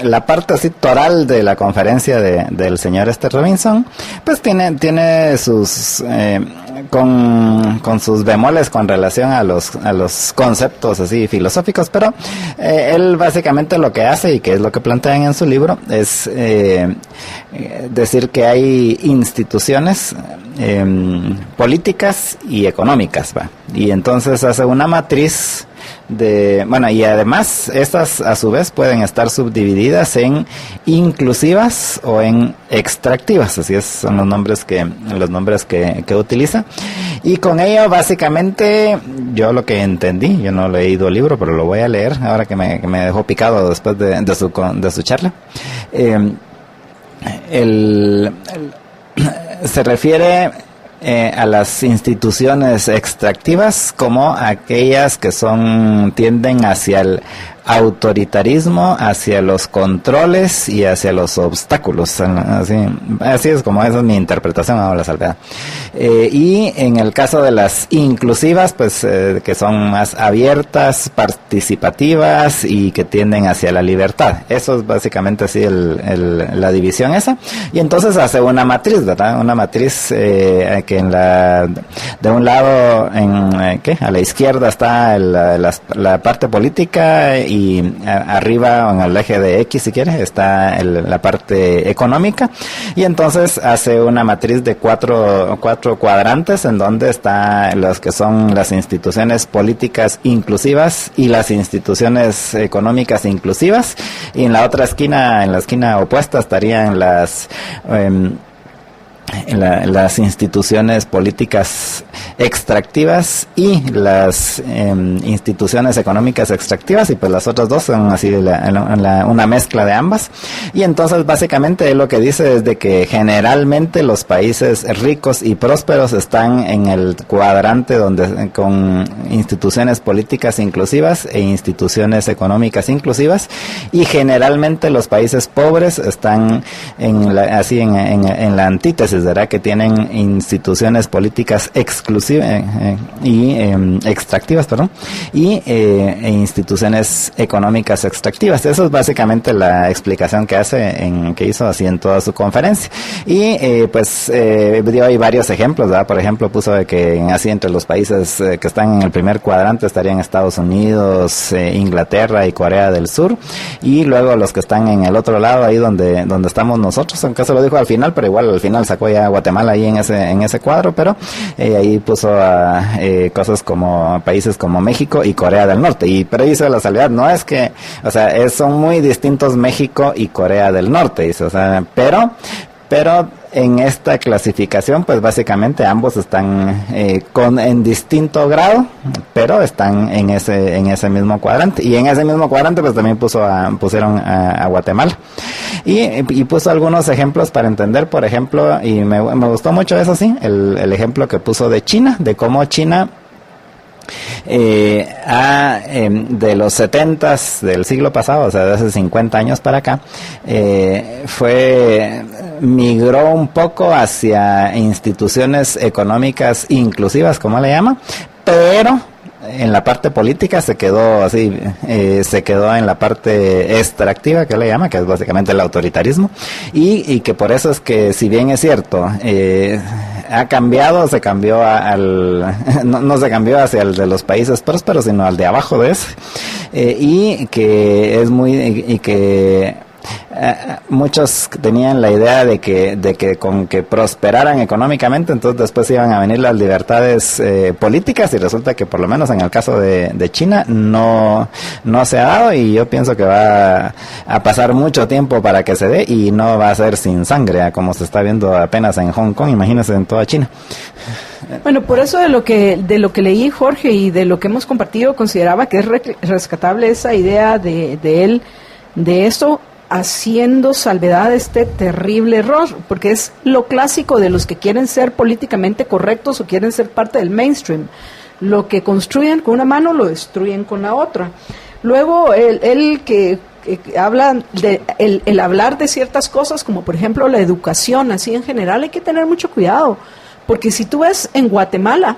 la parte así toral de la conferencia del señor Robinson, pues tiene sus con sus bemoles con relación a los conceptos así filosóficos, pero él básicamente lo que hace, y que es lo que plantean en su libro, es decir que hay instituciones políticas y económicas, ¿va? Y entonces hace una matriz y además estas a su vez pueden estar subdivididas en inclusivas o en extractivas, así son los nombres que utiliza, y con ello básicamente yo lo que entendí, yo no he leído el libro pero lo voy a leer ahora que me dejó picado después de su charla. Se refiere a las instituciones extractivas como aquellas que tienden hacia el autoritarismo, hacia los controles y hacia los obstáculos. Así es como esa es mi interpretación a la salvedad. Y en el caso de las inclusivas, pues que son más abiertas, participativas y que tienden hacia la libertad. Eso es básicamente así la división esa. Y entonces hace una matriz, ¿verdad? Una matriz que de un lado a la izquierda está la parte política, y arriba en el eje de X, si quieres, está la parte económica, y entonces hace una matriz de cuatro cuadrantes en donde está los que son las instituciones políticas inclusivas y las instituciones económicas inclusivas, y en la esquina opuesta estarían las instituciones políticas extractivas y las instituciones económicas extractivas, y pues las otras dos son así una mezcla de ambas. Y entonces básicamente lo que dice es de que generalmente los países ricos y prósperos están en el cuadrante con instituciones políticas inclusivas e instituciones económicas inclusivas, y generalmente los países pobres están en la antítesis, ¿verdad? Que tienen instituciones políticas exclusivas y extractivas, e instituciones económicas extractivas. Eso es básicamente la explicación que hizo así en toda su conferencia. Y dio ahí varios ejemplos, ¿verdad? Por ejemplo, puso de que así entre los países que están en el primer cuadrante estarían Estados Unidos, Inglaterra y Corea del Sur, y luego los que están en el otro lado, ahí donde estamos nosotros, aunque se lo dijo al final, pero igual al final sacó ya Guatemala ahí en ese cuadro, pero ahí puso a cosas como países como México y Corea del Norte, pero hizo la salvedad, no es que, son muy distintos México y Corea del Norte, dice, pero en esta clasificación, pues básicamente ambos están en distinto grado, pero están en ese mismo cuadrante. Y en ese mismo cuadrante, pues también pusieron a Guatemala. Y puso algunos ejemplos para entender, por ejemplo, y me gustó mucho eso, sí, el ejemplo que puso de China, de cómo China de los 70s del siglo pasado, o sea, de hace 50 años para acá, migró un poco hacia instituciones económicas inclusivas, como le llama, pero en la parte política se quedó en la parte extractiva, que le llama, que es básicamente el autoritarismo, y que por eso es que, si bien es cierto, ha cambiado, se cambió no se cambió hacia el de los países prósperos, sino al de abajo de ese, y que muchos tenían la idea de que con que prosperaran económicamente, entonces después iban a venir las libertades políticas, y resulta que por lo menos en el caso de China no se ha dado, y yo pienso que va a pasar mucho tiempo para que se dé, y no va a ser sin sangre, como se está viendo apenas en Hong Kong, imagínense en toda China. Bueno, por eso de lo que leí, Jorge, y de lo que hemos compartido, consideraba que es rescatable esa idea de él, de esto, haciendo salvedad de este terrible error, porque es lo clásico de los que quieren ser políticamente correctos o quieren ser parte del mainstream. Lo que construyen con una mano lo destruyen con la otra. Luego, el que habla de el hablar de ciertas cosas, como por ejemplo la educación, así en general, hay que tener mucho cuidado, porque si tú ves en Guatemala,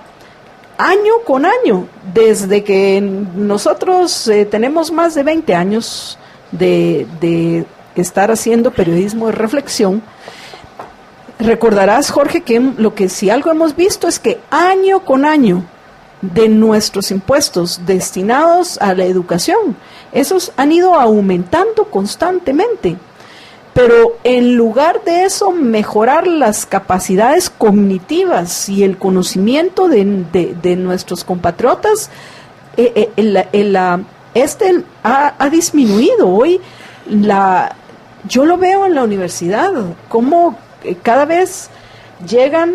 año con año, desde que nosotros tenemos más de 20 años de estar haciendo periodismo de reflexión, recordarás, Jorge, que si algo hemos visto es que año con año de nuestros impuestos destinados a la educación, esos han ido aumentando constantemente, pero en lugar de eso mejorar las capacidades cognitivas y el conocimiento de nuestros compatriotas, ha disminuido. Hoy yo lo veo en la universidad, como cada vez llegan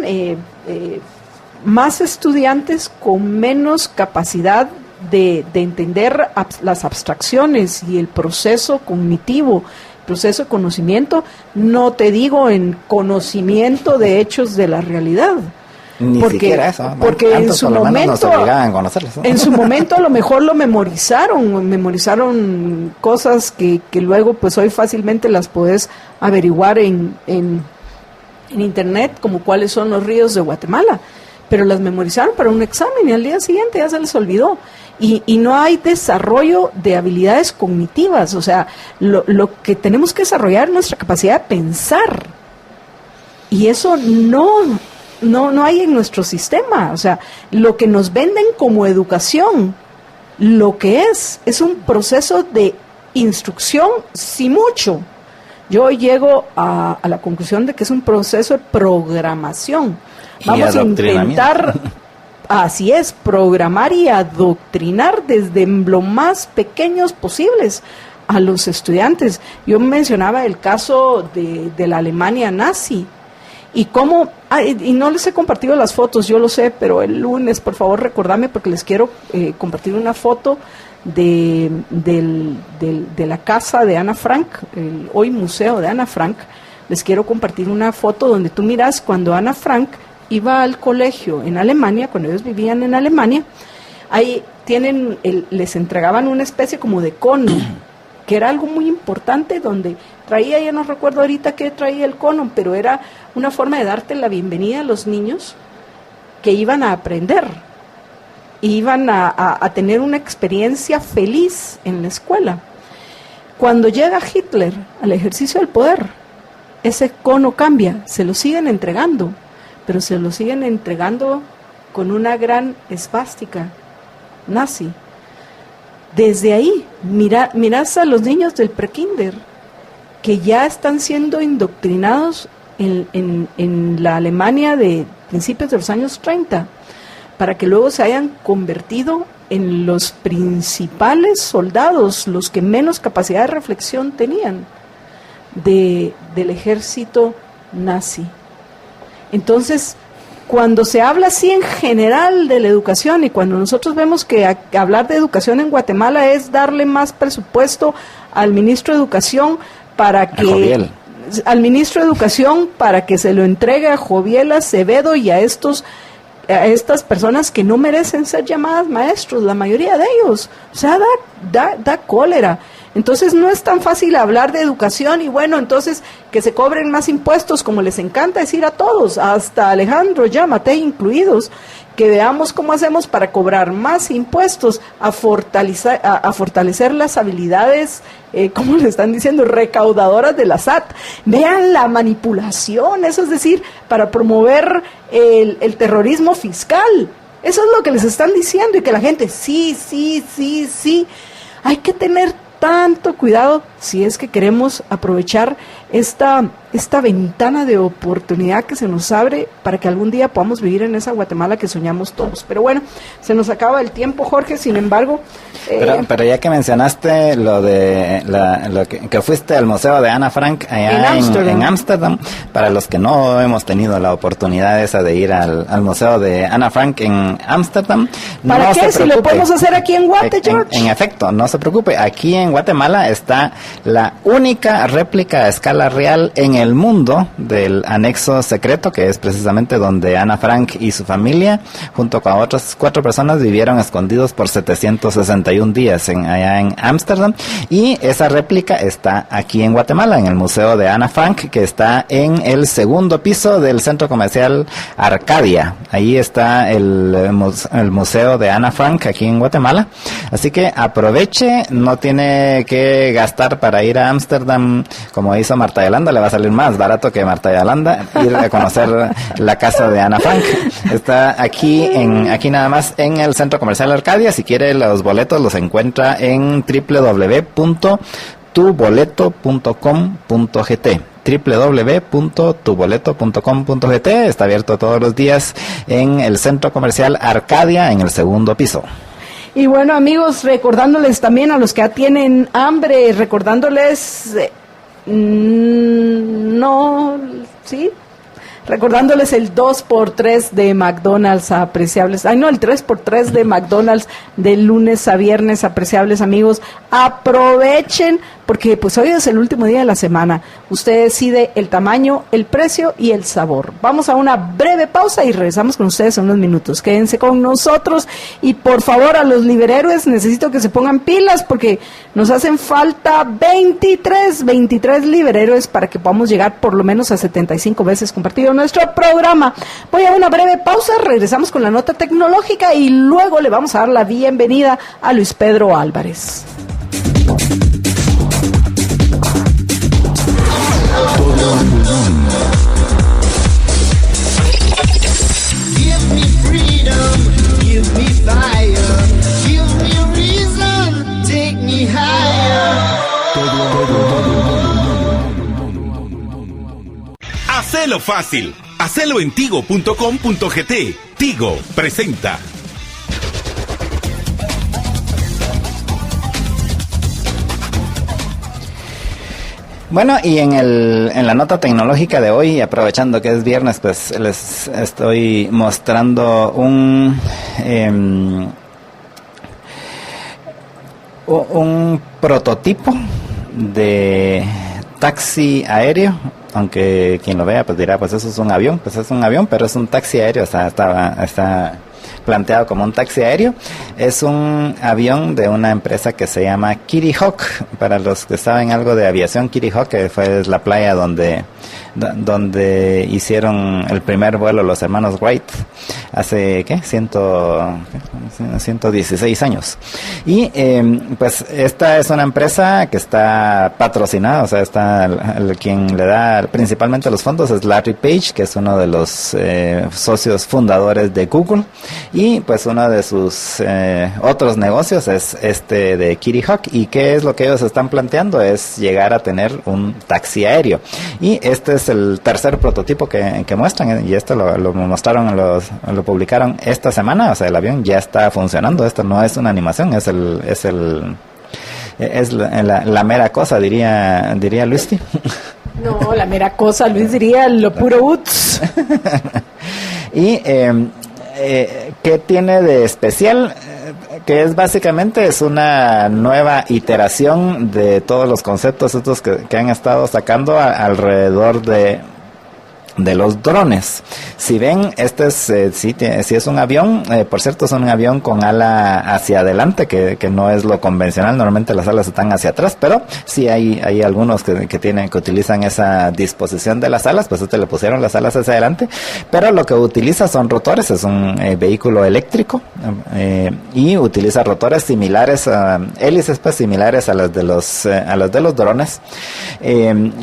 más estudiantes con menos capacidad de entender las abstracciones y el proceso cognitivo, proceso de conocimiento, no te digo en conocimiento de hechos de la realidad. Ni siquiera eso, ¿no? Porque en su momento, ¿no? En su momento a lo mejor lo memorizaron cosas que luego pues hoy fácilmente las puedes averiguar en internet, como cuáles son los ríos de Guatemala, pero las memorizaron para un examen y al día siguiente ya se les olvidó. Y no hay desarrollo de habilidades cognitivas, o sea, lo que tenemos que desarrollar es nuestra capacidad de pensar, y eso no hay en nuestro sistema. O sea, lo que nos venden como educación, lo que es un proceso de instrucción, si mucho. Yo llego a la conclusión de que es un proceso de programación. Vamos a intentar, así es, programar y adoctrinar desde lo más pequeños posibles a los estudiantes. Yo mencionaba el caso de la Alemania nazi, y cómo, y no les he compartido las fotos, yo lo sé, pero el lunes, por favor, recordame, porque les quiero compartir una foto de la casa de Ana Frank, el hoy museo de Ana Frank. Les quiero compartir una foto donde tú miras cuando Ana Frank iba al colegio en Alemania, cuando ellos vivían en Alemania. Ahí les entregaban una especie como de cono, que era algo muy importante, donde traía, ya no recuerdo ahorita qué traía el cono, pero era una forma de darte la bienvenida a los niños que iban a aprender, iban a tener una experiencia feliz en la escuela. Cuando llega Hitler al ejercicio del poder, ese cono cambia, se lo siguen entregando, pero se lo siguen entregando con una gran esvástica nazi. Desde ahí, mirás a los niños del prekinder, que ya están siendo indoctrinados en la Alemania de principios de los años 30, para que luego se hayan convertido en los principales soldados, los que menos capacidad de reflexión tenían del ejército nazi. Entonces, cuando se habla así en general de la educación, y cuando nosotros vemos que hablar de educación en Guatemala es darle más presupuesto al ministro de Educación al ministro de Educación para que se lo entregue a Joviel Acevedo y a estas personas que no merecen ser llamadas maestros, la mayoría de ellos. O sea, da cólera. Entonces no es tan fácil hablar de educación y bueno, entonces que se cobren más impuestos, como les encanta decir a todos, hasta Alejandro Yamatei incluidos, que veamos cómo hacemos para cobrar más impuestos, a fortalecer las habilidades, ¿cómo le están diciendo?, recaudadoras de la SAT. Vean la manipulación, eso es decir, para promover el terrorismo fiscal. Eso es lo que les están diciendo y que la gente, sí. Hay que tener tanto cuidado si es que queremos aprovechar esta ventana de oportunidad que se nos abre para que algún día podamos vivir en esa Guatemala que soñamos todos. Pero bueno, se nos acaba el tiempo, Jorge, sin embargo... Pero ya que mencionaste lo de que fuiste al Museo de Ana Frank allá en Ámsterdam, para los que no hemos tenido la oportunidad esa de ir al Museo de Ana Frank en Ámsterdam, ¿para qué? Si lo podemos hacer aquí en Guate, George. En efecto, no se preocupe, aquí en Guatemala está la única réplica a escala real en el mundo del anexo secreto, que es precisamente donde Ana Frank y su familia, junto con otras 4 personas, vivieron escondidos por 761 días allá en Ámsterdam, y esa réplica está aquí en Guatemala, en el Museo de Ana Frank, que está en el segundo piso del Centro Comercial Arcadia. Ahí está el Museo de Ana Frank, aquí en Guatemala. Así que aproveche, no tiene que gastar para ir a Ámsterdam como hizo Marta Yolanda, le va a salir más barato que Marta Yolanda ir a conocer la casa de Ana Frank. Está aquí nada más en el Centro Comercial Arcadia. Si quiere los boletos los encuentra en www.tuboleto.com.gt www.tuboleto.com.gt. Está abierto todos los días en el Centro Comercial Arcadia, en el segundo piso. Y bueno, amigos, recordándoles también a los que ya tienen hambre, recordándoles recordándoles el 2x3 de McDonald's, apreciables, el 3x3 de McDonald's de lunes a viernes, apreciables amigos, aprovechen, porque pues hoy es el último día de la semana, usted decide el tamaño, el precio y el sabor. Vamos a una breve pausa y regresamos con ustedes en unos minutos, quédense con nosotros y por favor a los liberhéroes necesito que se pongan pilas porque nos hacen falta 23 liberhéroes para que podamos llegar por lo menos a 75 veces compartido nuestro programa. Voy a una breve pausa, regresamos con la nota tecnológica y luego le vamos a dar la bienvenida a Luis Pedro Álvarez. Give me freedom, give me fire, give me a reason, take me higher. Hacelo fácil. Hacelo en tigo.com.gt. Tigo presenta. Bueno, y en la nota tecnológica de hoy, aprovechando que es viernes, pues les estoy mostrando un prototipo de taxi aéreo, aunque quien lo vea pues dirá, pues eso es un avión, pues es un avión, pero es un taxi aéreo, está planteado como un taxi aéreo. Es un avión de una empresa que se llama Kitty Hawk. Para los que saben algo de aviación, Kitty Hawk, que fue la playa donde hicieron el primer vuelo los hermanos Wright hace 116 años. Y pues esta es una empresa que está patrocinada, o sea, quien le da principalmente los fondos es Larry Page, que es uno de los socios fundadores de Google, y pues uno de sus otros negocios es este de Kitty Hawk. Y qué es lo que ellos están planteando es llegar a tener un taxi aéreo, y este es el tercer prototipo que muestran, y esto lo mostraron, lo publicaron esta semana. O sea, el avión ya está funcionando. Esto no es una animación, es la mera cosa, diría Luis. No, la mera cosa, Luis diría lo puro uts. Y ¿qué tiene de especial? Que es básicamente una nueva iteración de todos los conceptos estos que han estado sacando alrededor de de los drones. Si ven, este es sí es un avión, por cierto es un avión con ala hacia adelante, que no es lo convencional, normalmente las alas están hacia atrás, pero sí hay algunos que utilizan esa disposición de las alas, pues le pusieron las alas hacia adelante, pero lo que utiliza son rotores, es un vehículo eléctrico, y utiliza rotores similares, hélices pues similares a las de los drones.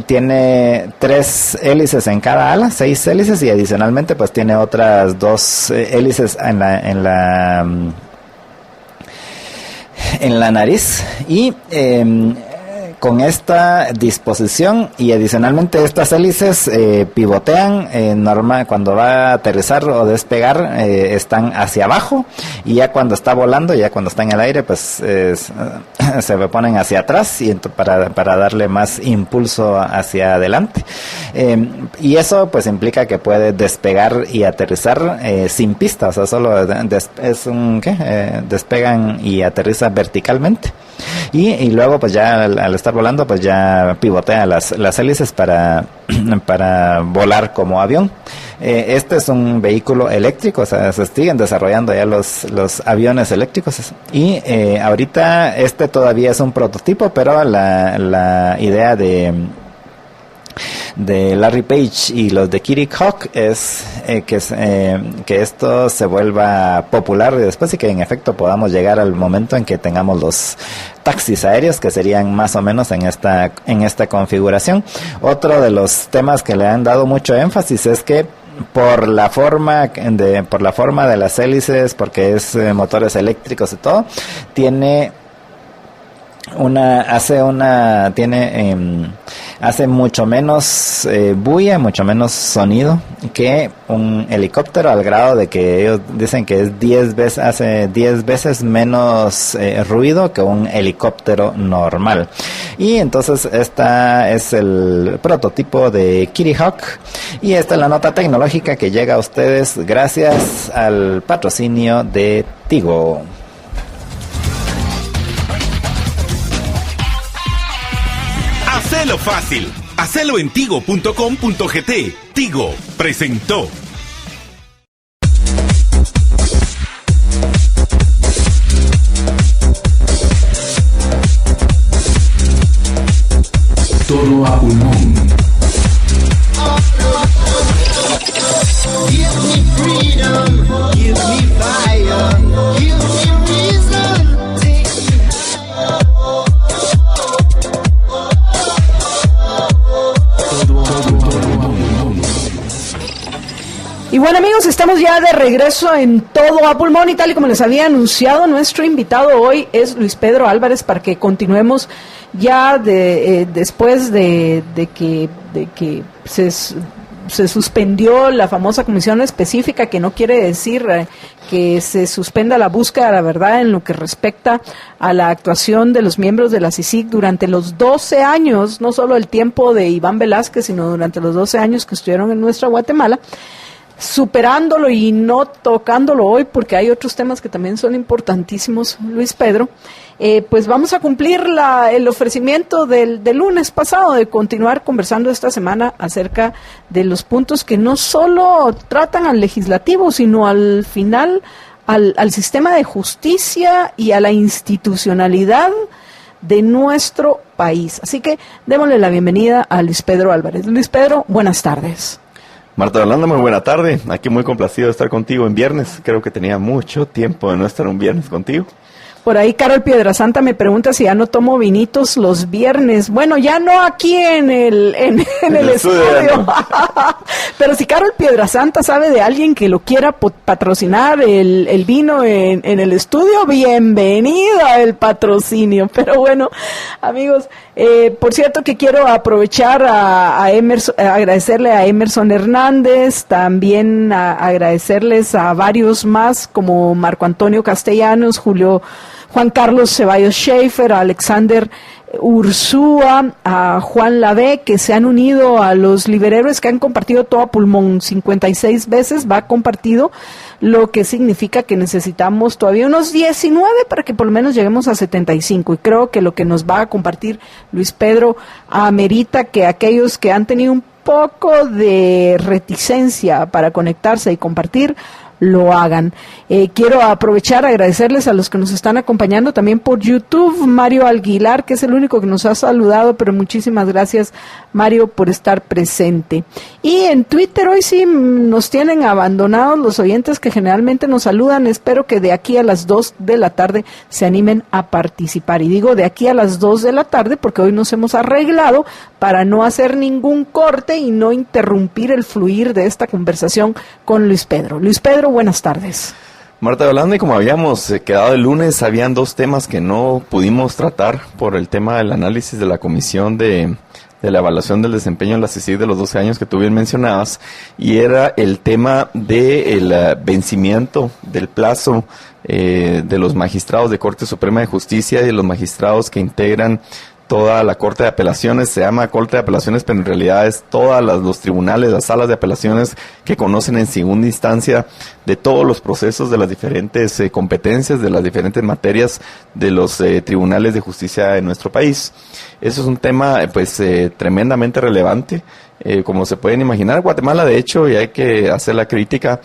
Tiene 3 hélices en cada ala, 6 hélices, y adicionalmente pues tiene otras 2 hélices en la nariz, y con esta disposición y adicionalmente estas hélices pivotean normal cuando va a aterrizar o despegar, están hacia abajo, y ya cuando está volando, ya cuando está en el aire, pues se ponen hacia atrás y para darle más impulso hacia adelante, y eso pues implica que puede despegar y aterrizar sin pista, o sea, solo despegan y aterriza verticalmente, y luego pues ya al estar volando pues ya pivotea las hélices para volar como avión. Este es un vehículo eléctrico, o sea, se siguen desarrollando ya los aviones eléctricos, y ahorita este todavía es un prototipo, pero la idea de Larry Page y los de Kitty Hawk es que esto se vuelva popular después, y que en efecto podamos llegar al momento en que tengamos los taxis aéreos, que serían más o menos en esta configuración. Otro de los temas que le han dado mucho énfasis es que por la forma de las hélices, porque es motores eléctricos y todo, hace mucho menos bulla, mucho menos sonido que un helicóptero, al grado de que ellos dicen que hace 10 veces menos ruido que un helicóptero normal. Y entonces esta es el prototipo de Kitty Hawk, y esta es la nota tecnológica que llega a ustedes gracias al patrocinio de Tigo. Hacelo fácil. Hacelo en tigo.com.gt. Tigo presentó. Todo a pulmón. Give me freedom, give me fire, give me reason, take me Y bueno, amigos, estamos ya de regreso en Todo a Pulmón, y tal y como les había anunciado, nuestro invitado hoy es Luis Pedro Álvarez, para que continuemos ya después de que se suspendió la famosa comisión específica, que no quiere decir que se suspenda la búsqueda de la verdad en lo que respecta a la actuación de los miembros de la CICIG durante los 12 años, no solo el tiempo de Iván Velázquez, sino durante los 12 años que estuvieron en nuestra Guatemala, superándolo y no tocándolo hoy, porque hay otros temas que también son importantísimos, Luis Pedro. Pues vamos a cumplir el ofrecimiento del lunes pasado de continuar conversando esta semana acerca de los puntos que no solo tratan al legislativo, sino al final al sistema de justicia y a la institucionalidad de nuestro país. Así que démosle la bienvenida a Luis Pedro Álvarez. Luis Pedro, buenas tardes. Marta Yolanda, muy buena tarde. Aquí muy complacido de estar contigo en viernes. Creo que tenía mucho tiempo de no estar un viernes contigo. Por ahí Carol Piedrasanta me pregunta si ya no tomo vinitos los viernes. Bueno, ya no aquí en el estudio. Pero si Carol Piedrasanta sabe de alguien que lo quiera patrocinar el vino en el estudio, bienvenida el patrocinio. Pero bueno, amigos, por cierto que quiero aprovechar a Emerson, agradecerle a Emerson Hernández, también agradecerles a varios más como Marco Antonio Castellanos, Juan Carlos Ceballos Schaefer, a Alexander Ursúa, a Juan Lavé, que se han unido a los liberhéroes que han compartido Todo a Pulmón 56 veces, va compartido, lo que significa que necesitamos todavía unos 19 para que por lo menos lleguemos a 75, y creo que lo que nos va a compartir Luis Pedro amerita que aquellos que han tenido un poco de reticencia para conectarse y compartir, lo hagan. Quiero aprovechar, agradecerles a los que nos están acompañando también por YouTube. Mario Aguilar, que es el único que nos ha saludado, pero muchísimas gracias, Mario, por estar presente. Y en Twitter hoy sí nos tienen abandonados los oyentes que generalmente nos saludan. Espero que de aquí a las 2 de la tarde se animen a participar. Y digo de aquí a las 2 de la tarde porque hoy nos hemos arreglado para no hacer ningún corte y no interrumpir el fluir de esta conversación con Luis Pedro. Luis Pedro, buenas tardes. Marta Yolanda, y como habíamos quedado el lunes, habían dos temas que no pudimos tratar por el tema del análisis de la comisión de la evaluación del desempeño en la CICIG de los 12 años que tú bien mencionabas, y era el tema del vencimiento del plazo de los magistrados de Corte Suprema de Justicia y de los magistrados que integran toda la Corte de Apelaciones. Se llama Corte de Apelaciones, pero en realidad es todos los tribunales, las salas de apelaciones que conocen en segunda instancia de todos los procesos de las diferentes competencias, de las diferentes materias de los tribunales de justicia de nuestro país. Eso es un tema tremendamente relevante. Como se pueden imaginar, Guatemala, de hecho, y hay que hacer la crítica,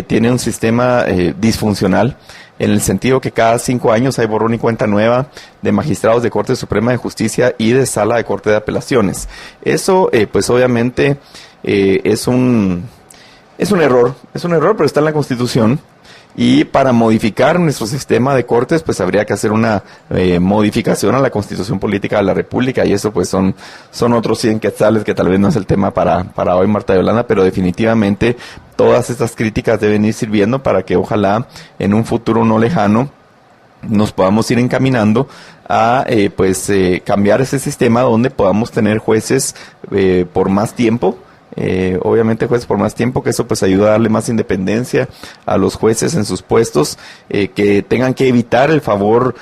tiene un sistema disfuncional, en el sentido que cada 5 años hay borrón y cuenta nueva de magistrados de Corte Suprema de Justicia y de Sala de Corte de Apelaciones. Eso, obviamente, es un error, pero está en la Constitución. Y para modificar nuestro sistema de cortes, pues habría que hacer una modificación a la Constitución Política de la República, y eso pues son otros 100 quetzales, que tal vez no es el tema para hoy, Marta Yolanda, pero definitivamente todas estas críticas deben ir sirviendo para que ojalá en un futuro no lejano nos podamos ir encaminando a cambiar ese sistema donde podamos tener jueces por más tiempo. Obviamente jueces por más tiempo, que eso pues ayuda a darle más independencia a los jueces en sus puestos, que tengan que evitar el favor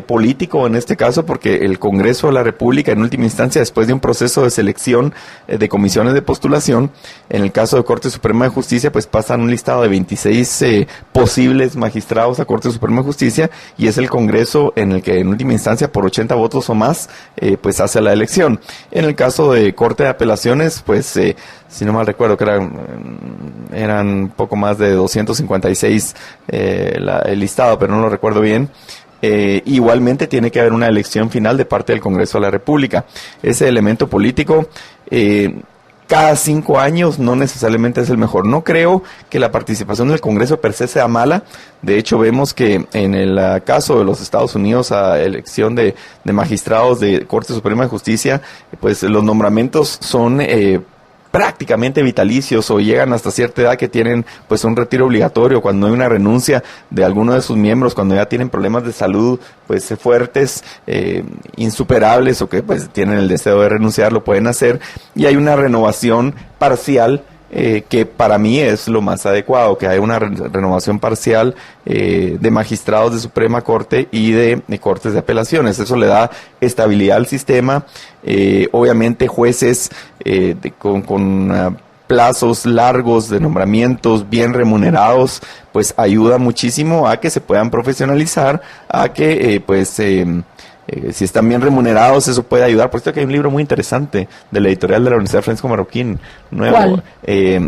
político en este caso, porque el Congreso de la República, en última instancia, después de un proceso de selección de comisiones de postulación, en el caso de Corte Suprema de Justicia, pues pasan un listado de 26 posibles magistrados a Corte Suprema de Justicia, y es el Congreso en el que en última instancia, por 80 votos o más, pues hace la elección. En el caso de Corte de Apelaciones, pues si no mal recuerdo, que eran poco más de 256 el listado, pero no lo recuerdo bien. Igualmente tiene que haber una elección final de parte del Congreso de la República. Ese elemento político, cada 5 años no necesariamente es el mejor. No creo que la participación del Congreso per se sea mala. De hecho, vemos que en el caso de los Estados Unidos, a elección de magistrados de Corte Suprema de Justicia, pues los nombramientos son prácticamente vitalicios, o llegan hasta cierta edad que tienen pues un retiro obligatorio cuando hay una renuncia de alguno de sus miembros, cuando ya tienen problemas de salud pues fuertes, insuperables, o que pues tienen el deseo de renunciar, lo pueden hacer, y hay una renovación parcial, que para mí es lo más adecuado, que haya una renovación parcial de magistrados de Suprema Corte y de Cortes de Apelaciones. Eso le da estabilidad al sistema. Obviamente jueces con plazos largos de nombramientos bien remunerados, pues ayuda muchísimo a que se puedan profesionalizar, a que si están bien remunerados, eso puede ayudar. Por esto que hay un libro muy interesante de la editorial de la Universidad Francisco Marroquín, nuevo,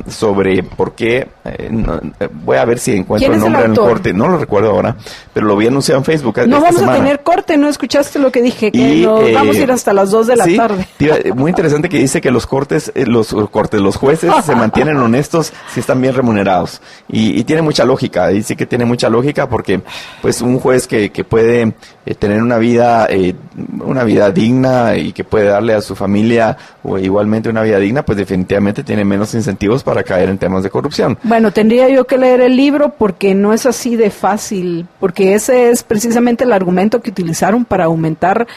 sobre por qué, voy a ver si encuentro el nombre en el corte, no lo recuerdo ahora, pero lo vi anunciado en Facebook. No vamos a tener corte, ¿no escuchaste lo que dije? Que vamos a ir hasta las 2 de la tarde. Muy interesante que dice que los jueces se mantienen honestos si están bien remunerados. Y tiene mucha lógica, dice que tiene mucha lógica, porque pues un juez que puede tener una vida digna y que puede darle a su familia o igualmente una vida digna, pues definitivamente tiene menos incentivos para caer en temas de corrupción. Bueno, tendría yo que leer el libro, porque no es así de fácil, porque ese es precisamente el argumento que utilizaron para aumentar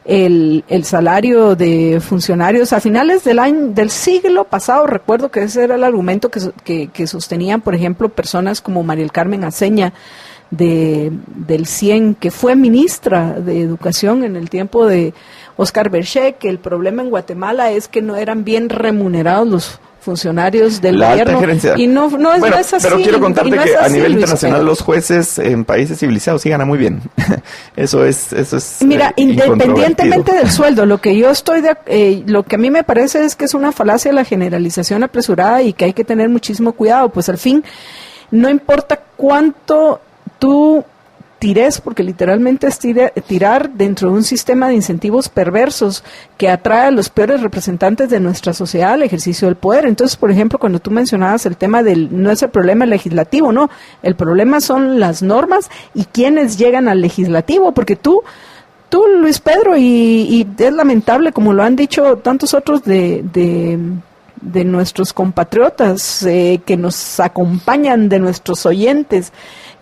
el salario de funcionarios a finales del siglo pasado. Recuerdo que ese era el argumento que sostenían, por ejemplo, personas como Mariel Carmen Aceña del CIEN, que fue ministra de Educación en el tiempo de Oscar Berché, que el problema en Guatemala es que no eran bien remunerados los funcionarios del La alta gobierno. gerencia. Y no es así. Pero quiero contarte no que es a así, nivel Luis internacional Pedro. los jueces en países civilizados sí ganan muy bien. Eso es Mira, independientemente incontrovertido. del sueldo, lo que lo que a mí me parece es que es una falacia la generalización apresurada y que hay que tener muchísimo cuidado, pues al fin no importa cuánto tú tires, porque literalmente es tirar dentro de un sistema de incentivos perversos que atrae a los peores representantes de nuestra sociedad al ejercicio del poder. Entonces, por ejemplo, cuando tú mencionabas el tema no es el problema legislativo, no, el problema son las normas y quienes llegan al legislativo, porque tú Luis Pedro, y es lamentable, como lo han dicho tantos otros de nuestros compatriotas que nos acompañan, de nuestros oyentes,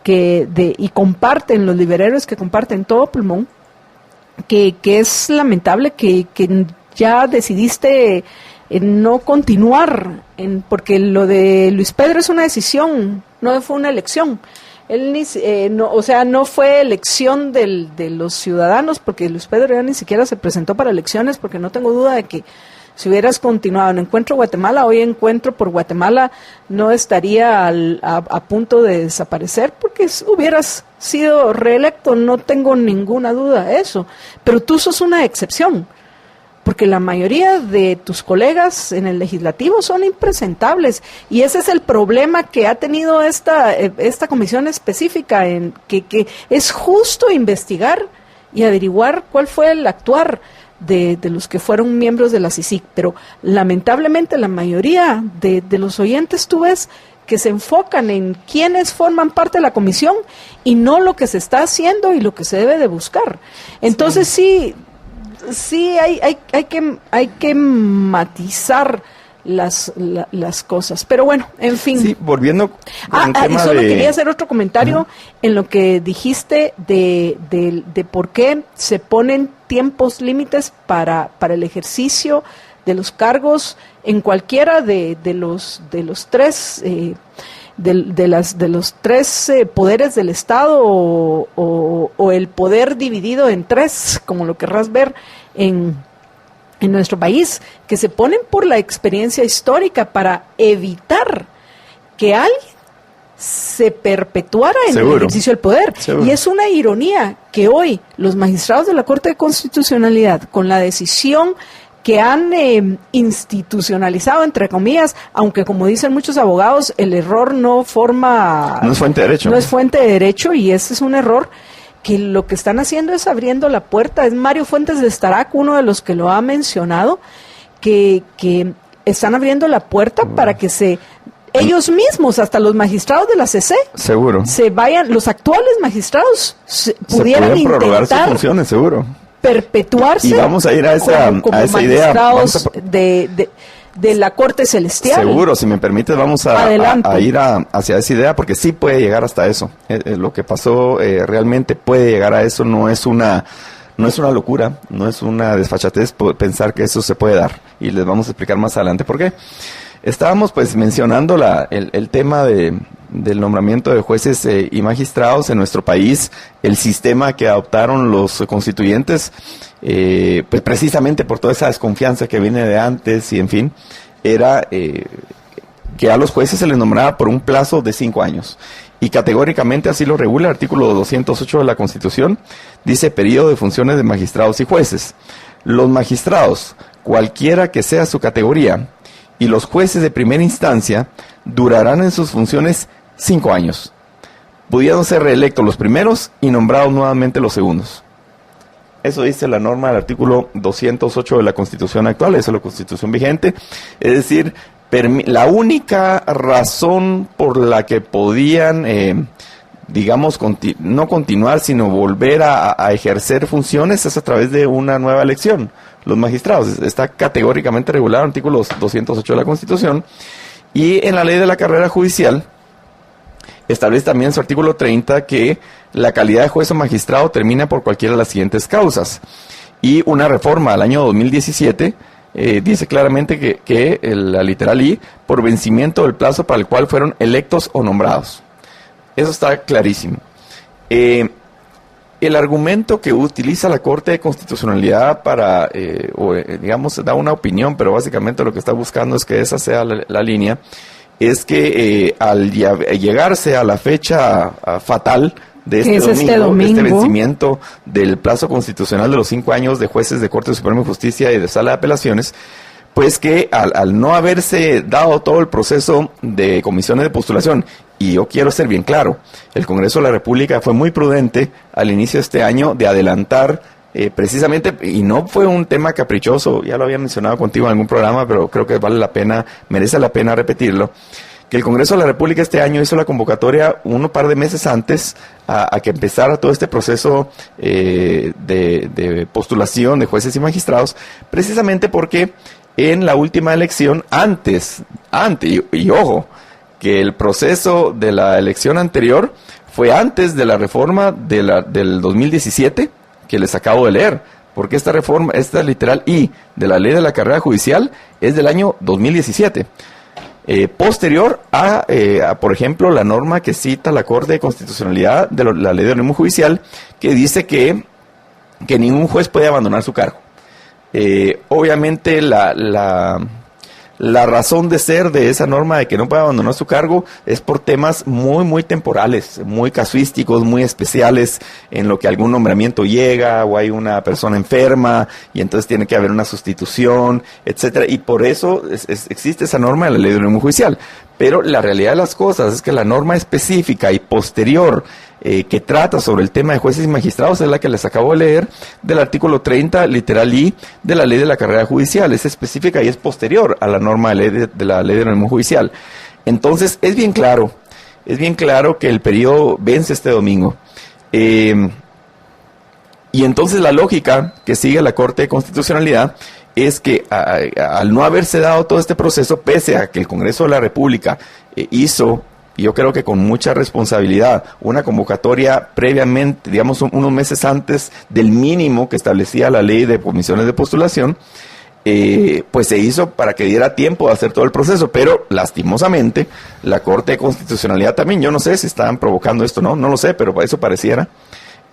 y comparten, los libereros que comparten todo pulmón, que es lamentable que ya decidiste no continuar, porque lo de Luis Pedro es una decisión, no fue una elección. Él no fue elección de los ciudadanos, porque Luis Pedro ya ni siquiera se presentó para elecciones, porque no tengo duda de que si hubieras continuado en Encuentro Guatemala, hoy Encuentro por Guatemala no estaría a punto de desaparecer, porque hubieras sido reelecto, no tengo ninguna duda de eso. Pero tú sos una excepción, porque la mayoría de tus colegas en el legislativo son impresentables, y ese es el problema que ha tenido esta comisión específica, que es justo investigar y averiguar cuál fue el actuar de los que fueron miembros de la CICIG, pero lamentablemente la mayoría de los oyentes tú ves que se enfocan en quienes forman parte de la comisión y no lo que se está haciendo y lo que se debe de buscar. Entonces sí hay que matizar las cosas, pero bueno, en fin. Sí, volviendo con el tema y solo quería hacer otro comentario en lo que dijiste de por qué se ponen tiempos límites para el ejercicio de los cargos en cualquiera de los tres de los tres poderes del Estado, o el poder dividido en tres, como lo querrás ver en nuestro país, que se ponen por la experiencia histórica para evitar que alguien se perpetuara en el ejercicio del poder. Seguro. Y es una ironía que hoy los magistrados de la Corte de Constitucionalidad, con la decisión que han institucionalizado, entre comillas, aunque como dicen muchos abogados, el error no es fuente de derecho. No es fuente de derecho, y ese es un error que lo que están haciendo es abriendo la puerta. Es Mario Fuentes de Starac, uno de los que lo ha mencionado, que están abriendo la puerta para que ellos mismos, hasta los magistrados de la CC, seguro, se vayan, los actuales magistrados pudieran prorrogar sus funciones, seguro, perpetuarse. Y vamos a ir a esa idea. De la Corte Celestial. Seguro, si me permites, vamos a ir hacia esa idea, porque sí puede llegar hasta eso. Lo que pasó realmente puede llegar a eso. No es una locura, no es una desfachatez pensar que eso se puede dar. Y les vamos a explicar más adelante por qué. Estábamos pues mencionando el tema del nombramiento de jueces y magistrados en nuestro país, el sistema que adoptaron los constituyentes, pues precisamente por toda esa desconfianza que viene de antes, y en fin, era que a los jueces se les nombraba por un plazo de 5 años. Y categóricamente así lo regula el artículo 208 de la Constitución, dice periodo de funciones de magistrados y jueces. Los magistrados, cualquiera que sea su categoría, y los jueces de primera instancia durarán en sus funciones 5 años, pudiendo ser reelectos los primeros y nombrados nuevamente los segundos. Eso dice la norma del artículo 208 de la Constitución actual, esa es la Constitución vigente. Es decir, la única razón por la que podían, no continuar, sino volver a ejercer funciones es a través de una nueva elección. Los magistrados, está categóricamente regulado en el artículo 208 de la Constitución, y en la ley de la carrera judicial establece también en su artículo 30 que la calidad de juez o magistrado termina por cualquiera de las siguientes causas. Y una reforma al año 2017 dice claramente que la literal I, por vencimiento del plazo para el cual fueron electos o nombrados. Eso está clarísimo. el argumento que utiliza la Corte de Constitucionalidad para, digamos, da una opinión, pero básicamente lo que está buscando es que esa sea la línea, es que al llegarse a la fecha fatal de este vencimiento del plazo constitucional de los 5 años de jueces de Corte Suprema de Justicia y de Sala de Apelaciones, pues que al no haberse dado todo el proceso de comisiones de postulación, y yo quiero ser bien claro, el Congreso de la República fue muy prudente al inicio de este año de adelantar precisamente, y no fue un tema caprichoso, ya lo había mencionado contigo en algún programa, pero creo que merece la pena repetirlo, que el Congreso de la República este año hizo la convocatoria un par de meses antes a que empezara todo este proceso de postulación de jueces y magistrados, precisamente porque en la última elección, y ojo, que el proceso de la elección anterior fue antes de la reforma del 2017, que les acabo de leer, porque esta reforma, esta literal I de la ley de la carrera judicial es del año 2017. Posterior a, por ejemplo, la norma que cita la Corte de Constitucionalidad de la ley de organismo judicial, que dice que ningún juez puede abandonar su cargo. Obviamente la razón de ser de esa norma de que no puede abandonar su cargo es por temas muy, muy temporales, muy casuísticos, muy especiales, en lo que algún nombramiento llega o hay una persona enferma y entonces tiene que haber una sustitución, etcétera. Y por eso existe esa norma en la ley de organismo judicial. Pero la realidad de las cosas es que la norma específica y posterior que trata sobre el tema de jueces y magistrados es la que les acabo de leer del artículo 30, literal I, de la ley de la carrera judicial. Es específica y es posterior a la norma de la ley de organismo judicial. Entonces, es bien claro que el periodo vence este domingo. Y entonces la lógica que sigue la Corte de Constitucionalidad es que al no haberse dado todo este proceso, pese a que el Congreso de la República hizo, yo creo que con mucha responsabilidad, una convocatoria previamente, digamos unos meses antes del mínimo que establecía la ley de comisiones de postulación, pues se hizo para que diera tiempo de hacer todo el proceso, pero lastimosamente la Corte de Constitucionalidad también, yo no sé si estaban provocando esto, no lo sé, pero eso pareciera,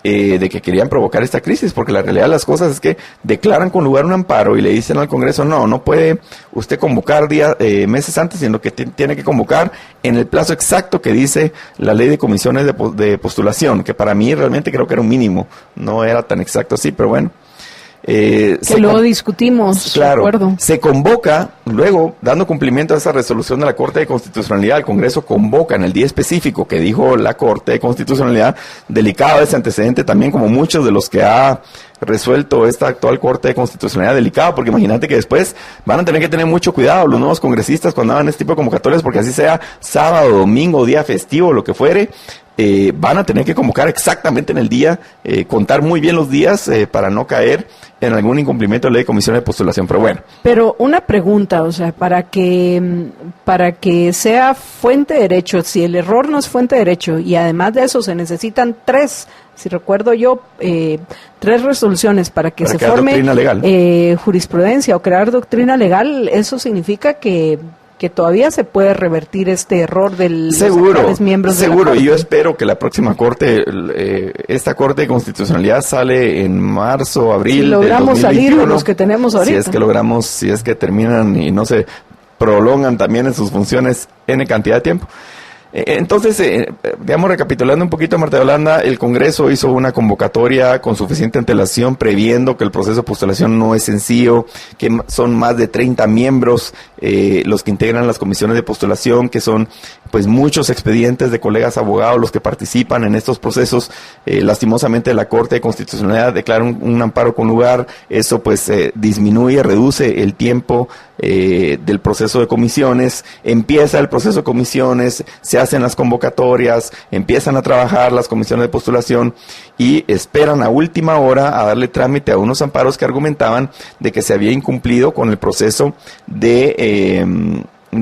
de que querían provocar esta crisis, porque la realidad de las cosas es que declaran con lugar un amparo y le dicen al Congreso, no puede usted convocar meses antes, sino que tiene que convocar en el plazo exacto que dice la ley de comisiones de postulación, que para mí realmente creo que era un mínimo, no era tan exacto así, pero bueno. Que luego discutimos, claro, se convoca, luego, dando cumplimiento a esa resolución de la Corte de Constitucionalidad, el Congreso convoca en el día específico que dijo la Corte de Constitucionalidad, delicado ese antecedente también, como muchos de los que ha resuelto esta actual Corte de Constitucionalidad, delicado, porque imagínate que después van a tener que tener mucho cuidado los nuevos congresistas cuando hagan este tipo de convocatorias, porque así sea sábado, domingo, día festivo, lo que fuere, van a tener que convocar exactamente en el día, contar muy bien los días para no caer en algún incumplimiento de ley de comisión de postulación, pero bueno. Pero una pregunta, o sea, para que sea fuente de derecho, si el error no es fuente de derecho y además de eso se necesitan 3, si recuerdo yo, 3 resoluciones para que se forme jurisprudencia o crear doctrina legal, eso significa que todavía se puede revertir este error de los actuales miembros de la Corte. Y yo espero que la próxima Corte, esta Corte de Constitucionalidad sale en marzo, abril. Si logramos del 2021, salir los que tenemos ahorita. Si es que terminan y no se prolongan también en sus funciones N cantidad de tiempo. Entonces, digamos, recapitulando un poquito, Marta Yolanda, el Congreso hizo una convocatoria con suficiente antelación, previendo que el proceso de postulación no es sencillo, que son más de 30 miembros los que integran las comisiones de postulación, que son pues muchos expedientes de colegas abogados los que participan en estos procesos. Lastimosamente la Corte de Constitucionalidad declara un amparo con lugar, eso pues reduce el tiempo del proceso de comisiones, empieza el proceso de comisiones, se hacen las convocatorias, empiezan a trabajar las comisiones de postulación y esperan a última hora a darle trámite a unos amparos que argumentaban de que se había incumplido con el proceso de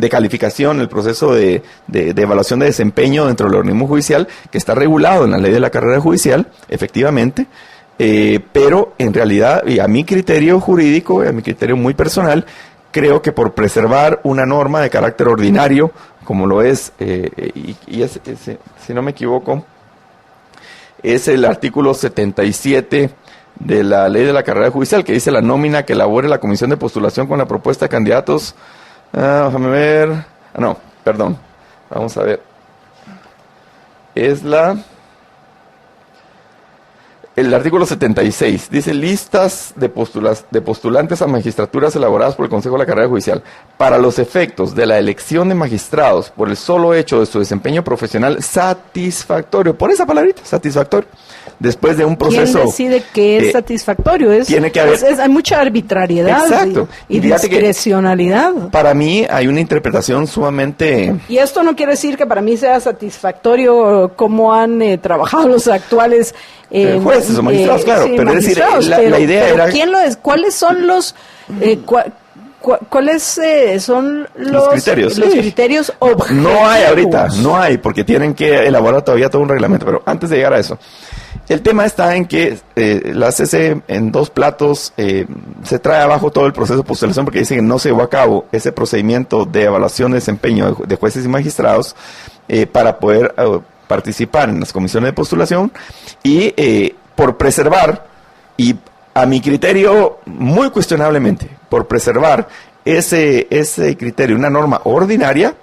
calificación, el proceso de evaluación de desempeño dentro del organismo judicial, que está regulado en la ley de la carrera judicial, efectivamente, pero en realidad, y a mi criterio jurídico, a mi criterio muy personal, creo que por preservar una norma de carácter ordinario, como lo es, si no me equivoco, es el artículo 77 de la ley de la carrera judicial, que dice la nómina que elabore la comisión de postulación con la propuesta de candidatos. Déjame ver. No, perdón. Vamos a ver. Es el artículo 76. Dice listas de postulantes a magistraturas elaboradas por el Consejo de la Carrera Judicial para los efectos de la elección de magistrados por el solo hecho de su desempeño profesional satisfactorio. Por esa palabrita, satisfactorio. Después de un proceso... ¿Quién decide que es satisfactorio? Tiene que haber... hay mucha arbitrariedad. Exacto. Y discrecionalidad. Para mí hay una interpretación sumamente... Y esto no quiere decir que para mí sea satisfactorio cómo han trabajado los actuales... jueces o magistrados, claro. Sí, pero es decir, la idea pero era... ¿quién lo es? ¿Cuáles son los... ¿Cuáles son los criterios? Los criterios objetivos. No hay ahorita, no hay, porque tienen que elaborar todavía todo un reglamento. Pero antes de llegar a eso, el tema está en que la CC en dos platos se trae abajo todo el proceso de postulación porque dice que no se llevó a cabo ese procedimiento de evaluación de desempeño de jueces y magistrados para poder participar en las comisiones de postulación y por preservar y a mi criterio, muy cuestionablemente, por preservar ese criterio, una norma ordinaria,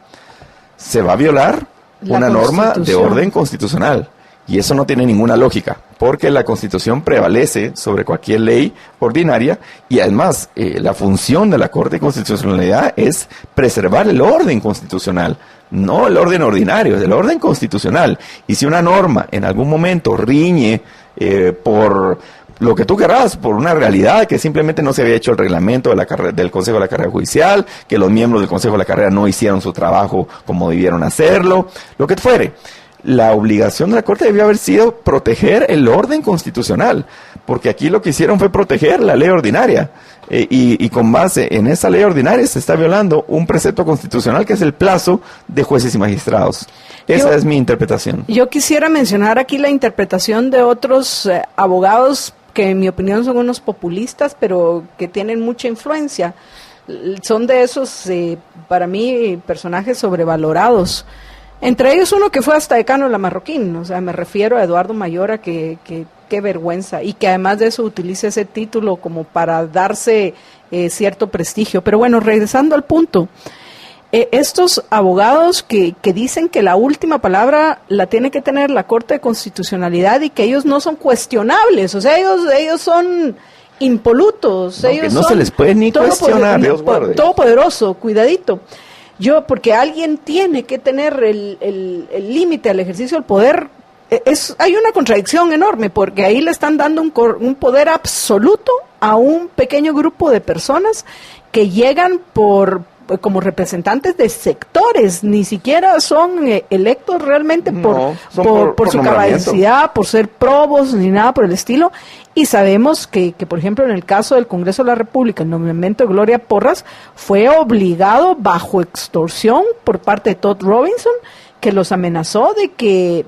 se va a violar una norma de orden constitucional. Y eso no tiene ninguna lógica, porque la Constitución prevalece sobre cualquier ley ordinaria y además la función de la Corte de Constitucionalidad es preservar el orden constitucional, no el orden ordinario, es el orden constitucional. Y si una norma en algún momento riñe por lo que tú querrás, por una realidad que simplemente no se había hecho el reglamento del Consejo de la Carrera Judicial, que los miembros del Consejo de la Carrera no hicieron su trabajo como debieron hacerlo, lo que fuere. La obligación de la Corte debió haber sido proteger el orden constitucional, porque aquí lo que hicieron fue proteger la ley ordinaria, y con base en esa ley ordinaria se está violando un precepto constitucional que es el plazo de jueces y magistrados. Esa es mi interpretación. Yo quisiera mencionar aquí la interpretación de otros abogados que en mi opinión son unos populistas, pero que tienen mucha influencia. Son de esos, para mí, personajes sobrevalorados. Entre ellos uno que fue hasta decano de la Marroquín, o sea, me refiero a Eduardo Mayora, que qué vergüenza, y que además de eso utiliza ese título como para darse cierto prestigio. Pero bueno, regresando al punto, estos abogados que dicen que la última palabra la tiene que tener la Corte de Constitucionalidad y que ellos no son cuestionables, o sea, ellos son impolutos, no, ellos no se les puede ni cuestionar, Dios guarde. Todopoderoso, cuidadito. Porque alguien tiene que tener el límite al ejercicio del poder, hay una contradicción enorme, porque ahí le están dando un poder absoluto a un pequeño grupo de personas que llegan como representantes de sectores, ni siquiera son electos realmente por su capacidad, por ser probos, ni nada por el estilo. Y sabemos que, por ejemplo, en el caso del Congreso de la República, el nombramiento de Gloria Porras fue obligado bajo extorsión por parte de Todd Robinson, que los amenazó de que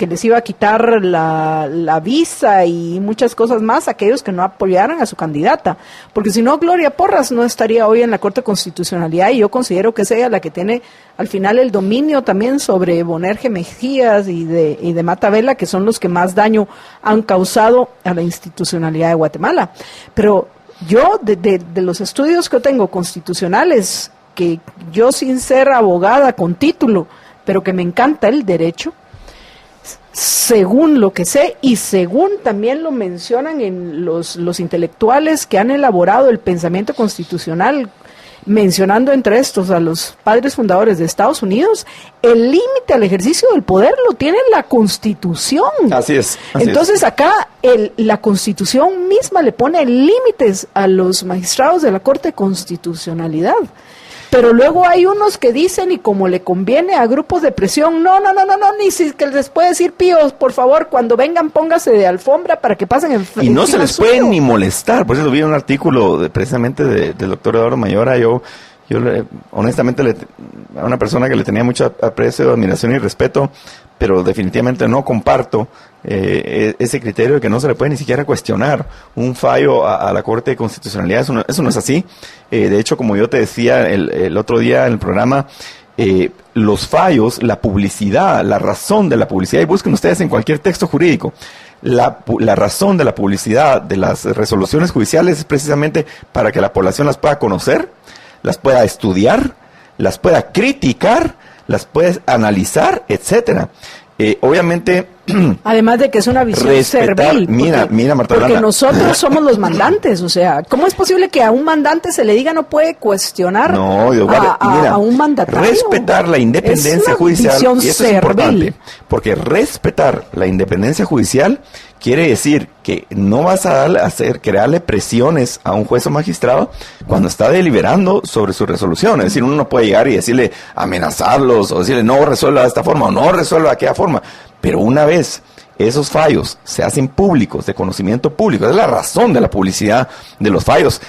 les iba a quitar la visa y muchas cosas más a aquellos que no apoyaran a su candidata, porque si no, Gloria Porras no estaría hoy en la Corte de Constitucionalidad, y yo considero que es ella la que tiene al final el dominio también sobre Bonerge Mejías y de Mata Vela, que son los que más daño han causado a la institucionalidad de Guatemala. Pero yo, de los estudios que tengo constitucionales, que yo, sin ser abogada con título, pero que me encanta el derecho, según lo que sé y según también lo mencionan en los intelectuales que han elaborado el pensamiento constitucional, mencionando entre estos a los padres fundadores de Estados Unidos, el límite al ejercicio del poder lo tiene la Constitución. Así es. Entonces acá la Constitución misma le pone límites a los magistrados de la Corte de Constitucionalidad. Pero luego hay unos que dicen, y como le conviene a grupos de presión, no, ni si que les puede decir, píos, por favor, cuando vengan póngase de alfombra para que pasen en y no se les puede ni molestar. Por eso vi un artículo precisamente del doctor Eduardo Mayora. Yo honestamente, a una persona que le tenía mucho aprecio, admiración y respeto, pero definitivamente no comparto ese criterio de que no se le puede ni siquiera cuestionar un fallo a la Corte de Constitucionalidad. Eso no es así. De hecho, como yo te decía el otro día en el programa, los fallos, la publicidad, la razón de la publicidad, y busquen ustedes en cualquier texto jurídico, la razón de la publicidad de las resoluciones judiciales es precisamente para que la población las pueda conocer, las pueda estudiar, las pueda criticar, las pueda analizar, etcétera. Obviamente, además de que es una visión servil. Mira, Marta porque Yolanda, nosotros somos los mandantes, o sea, ¿cómo es posible que a un mandante se le diga no puede cuestionar a un mandatario? Respetar la independencia judicial, visión y eso es importante, porque respetar la independencia judicial quiere decir que no vas a crearle presiones a un juez o magistrado cuando está deliberando sobre su resolución. Es decir, uno no puede llegar y decirle, amenazarlos, o decirle, no resuelva de esta forma, o no resuelva de aquella forma. Pero una vez esos fallos se hacen públicos, de conocimiento público, es la razón de la publicidad de los fallos,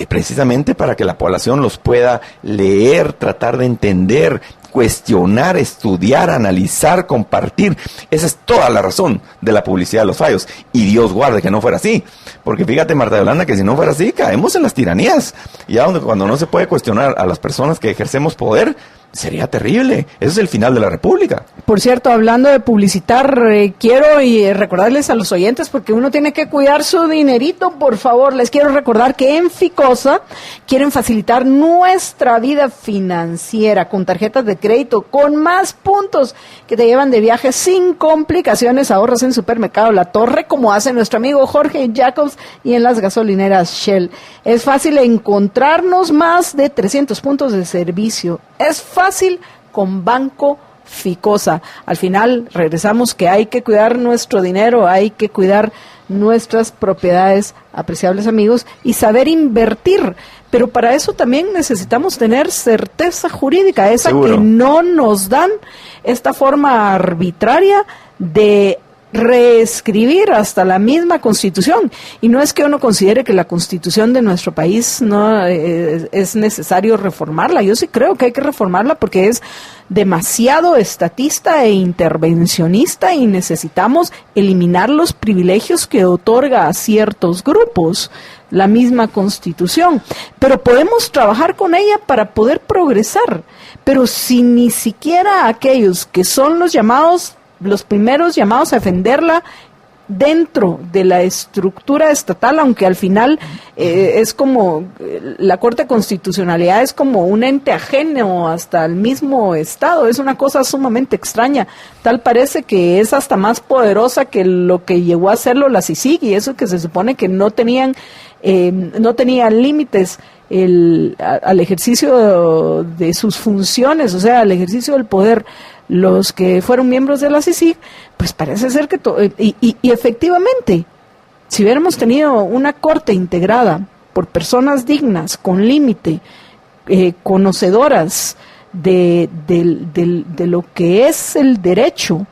precisamente para que la población los pueda leer, tratar de entender, cuestionar, estudiar, analizar, compartir. Esa es toda la razón de la publicidad de los fallos. Y Dios guarde que no fuera así. Porque fíjate, Marta Yolanda, que si no fuera así, caemos en las tiranías. Ya cuando no se puede cuestionar a las personas que ejercemos poder, sería terrible. Ese es el final de la República. Por cierto, hablando de publicitar, quiero recordarles a los oyentes, porque uno tiene que cuidar su dinerito, por favor, les quiero recordar que en Ficosa quieren facilitar nuestra vida financiera con tarjetas de crédito, con más puntos que te llevan de viaje sin complicaciones. Ahorras en Supermercado La Torre, como hace nuestro amigo Jorge Jacobs, y en las gasolineras Shell. Es fácil encontrarnos, más de 300 puntos de servicio. Es fácil con Banco Ficosa. Al final regresamos que hay que cuidar nuestro dinero, hay que cuidar nuestras propiedades, apreciables amigos, y saber invertir. Pero para eso también necesitamos tener certeza jurídica, esa Seguro. que no nos dan esta forma arbitraria de reescribir hasta la misma Constitución. Y no es que uno considere que la Constitución de nuestro país no es necesario reformarla. Yo sí creo que hay que reformarla porque es demasiado estatista e intervencionista y necesitamos eliminar los privilegios que otorga a ciertos grupos la misma Constitución. Pero podemos trabajar con ella para poder progresar. Pero si ni siquiera aquellos que son los primeros llamados a defenderla dentro de la estructura estatal, aunque al final es como la Corte de Constitucionalidad es como un ente ajeno hasta el mismo Estado, es una cosa sumamente extraña, tal parece que es hasta más poderosa que lo que llegó a hacerlo la CICIG, y eso que se supone que no tenían límites al ejercicio de sus funciones, o sea, al ejercicio del poder. Los que fueron miembros de la CICIG, pues parece ser que y efectivamente, si hubiéramos tenido una corte integrada por personas dignas, con límite, conocedoras de lo que es el derecho,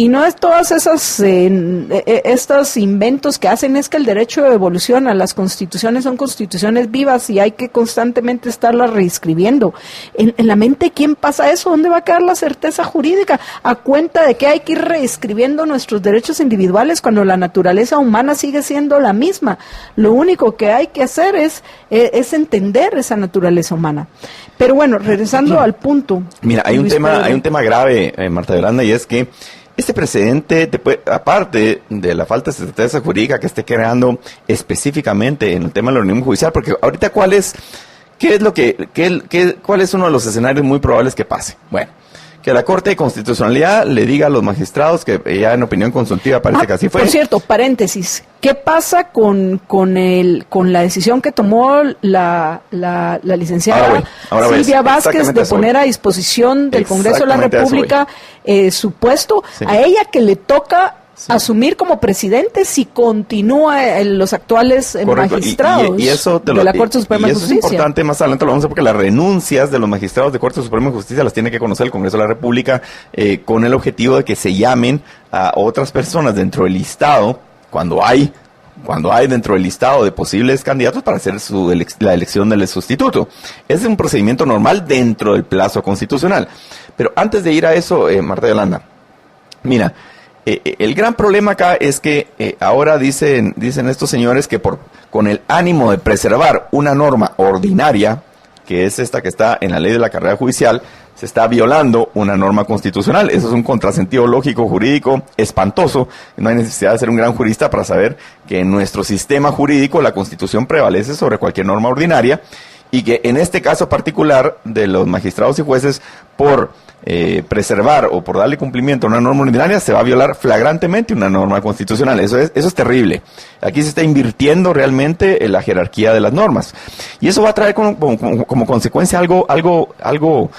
y no es todas esas estos inventos que hacen, es que el derecho evoluciona, las constituciones son constituciones vivas y hay que constantemente estarlas reescribiendo. En la mente de quién pasa eso, ¿dónde va a quedar la certeza jurídica? A cuenta de que hay que ir reescribiendo nuestros derechos individuales cuando la naturaleza humana sigue siendo la misma. Lo único que hay que hacer es entender esa naturaleza humana. Pero bueno, regresando al punto. Mira, hay un tema grave, Marta Yolanda, y es que este precedente, aparte de la falta de certeza jurídica que esté creando específicamente en el tema del organismo judicial, porque ahorita cuál es uno de los escenarios muy probables que pase. Bueno, que la Corte de Constitucionalidad le diga a los magistrados, que ya en opinión consultiva parece que así fue. Por cierto, paréntesis, ¿qué pasa con la decisión que tomó la licenciada Silvia Vázquez de poner a disposición del Congreso de la República su puesto? Sí. A ella que le toca asumir como presidente si continúa los actuales magistrados y eso de la Corte Suprema de Justicia. Es importante, más adelante lo vamos a hacer, porque las renuncias de los magistrados de Corte Suprema de Justicia las tiene que conocer el Congreso de la República con el objetivo de que se llamen a otras personas dentro del listado cuando hay dentro del listado de posibles candidatos para hacer la elección del sustituto. Es un procedimiento normal dentro del plazo constitucional. Pero antes de ir a eso, Marta Yolanda, mira, el gran problema acá es que ahora dicen estos señores que con el ánimo de preservar una norma ordinaria que es esta que está en la ley de la carrera judicial, se está violando una norma constitucional. Eso es un contrasentido lógico, jurídico, espantoso. No hay necesidad de ser un gran jurista para saber que en nuestro sistema jurídico la Constitución prevalece sobre cualquier norma ordinaria y que en este caso particular de los magistrados y jueces, por preservar o por darle cumplimiento a una norma ordinaria, se va a violar flagrantemente una norma constitucional. Eso es terrible. Aquí se está invirtiendo realmente en la jerarquía de las normas. Y eso va a traer como consecuencia algo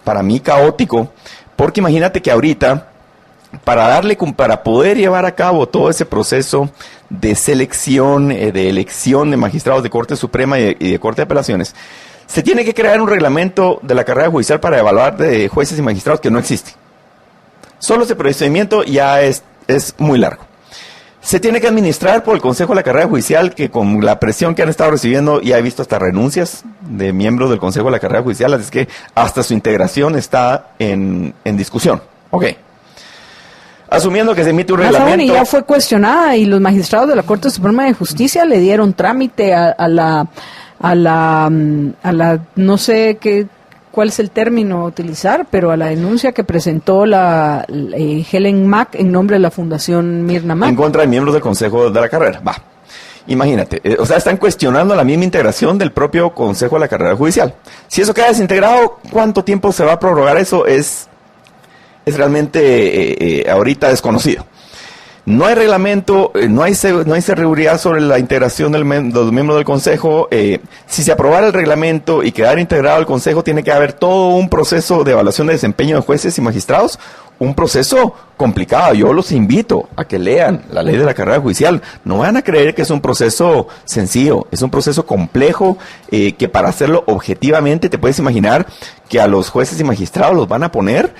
para mí caótico, porque imagínate que ahorita, para poder llevar a cabo todo ese proceso de selección, de elección de magistrados de Corte Suprema y de Corte de Apelaciones, se tiene que crear un reglamento de la carrera judicial para evaluar de jueces y magistrados que no existe. Solo ese procedimiento ya es muy largo. Se tiene que administrar por el Consejo de la Carrera Judicial, que con la presión que han estado recibiendo, ya he visto hasta renuncias de miembros del Consejo de la Carrera Judicial, así que hasta su integración está en discusión. Ok. Asumiendo que se emite un reglamento... Y ya fue cuestionada y los magistrados de la Corte Suprema de Justicia le dieron trámite a la no sé cuál es el término a utilizar, pero a la denuncia que presentó la Helen Mack en nombre de la Fundación Mirna Mack. En contra de miembros del Consejo de la Carrera. Va. Imagínate, están cuestionando la misma integración del propio Consejo de la Carrera Judicial. Si eso queda desintegrado, ¿cuánto tiempo se va a prorrogar eso? Es realmente ahorita desconocido. No hay reglamento, no hay seguridad sobre la integración de los miembros del Consejo. Si se aprobara el reglamento y quedara integrado al Consejo, tiene que haber todo un proceso de evaluación de desempeño de jueces y magistrados, un proceso complicado. Yo los invito a que lean la ley de la carrera judicial. No van a creer que es un proceso sencillo, es un proceso complejo, que para hacerlo objetivamente te puedes imaginar que a los jueces y magistrados los van a poner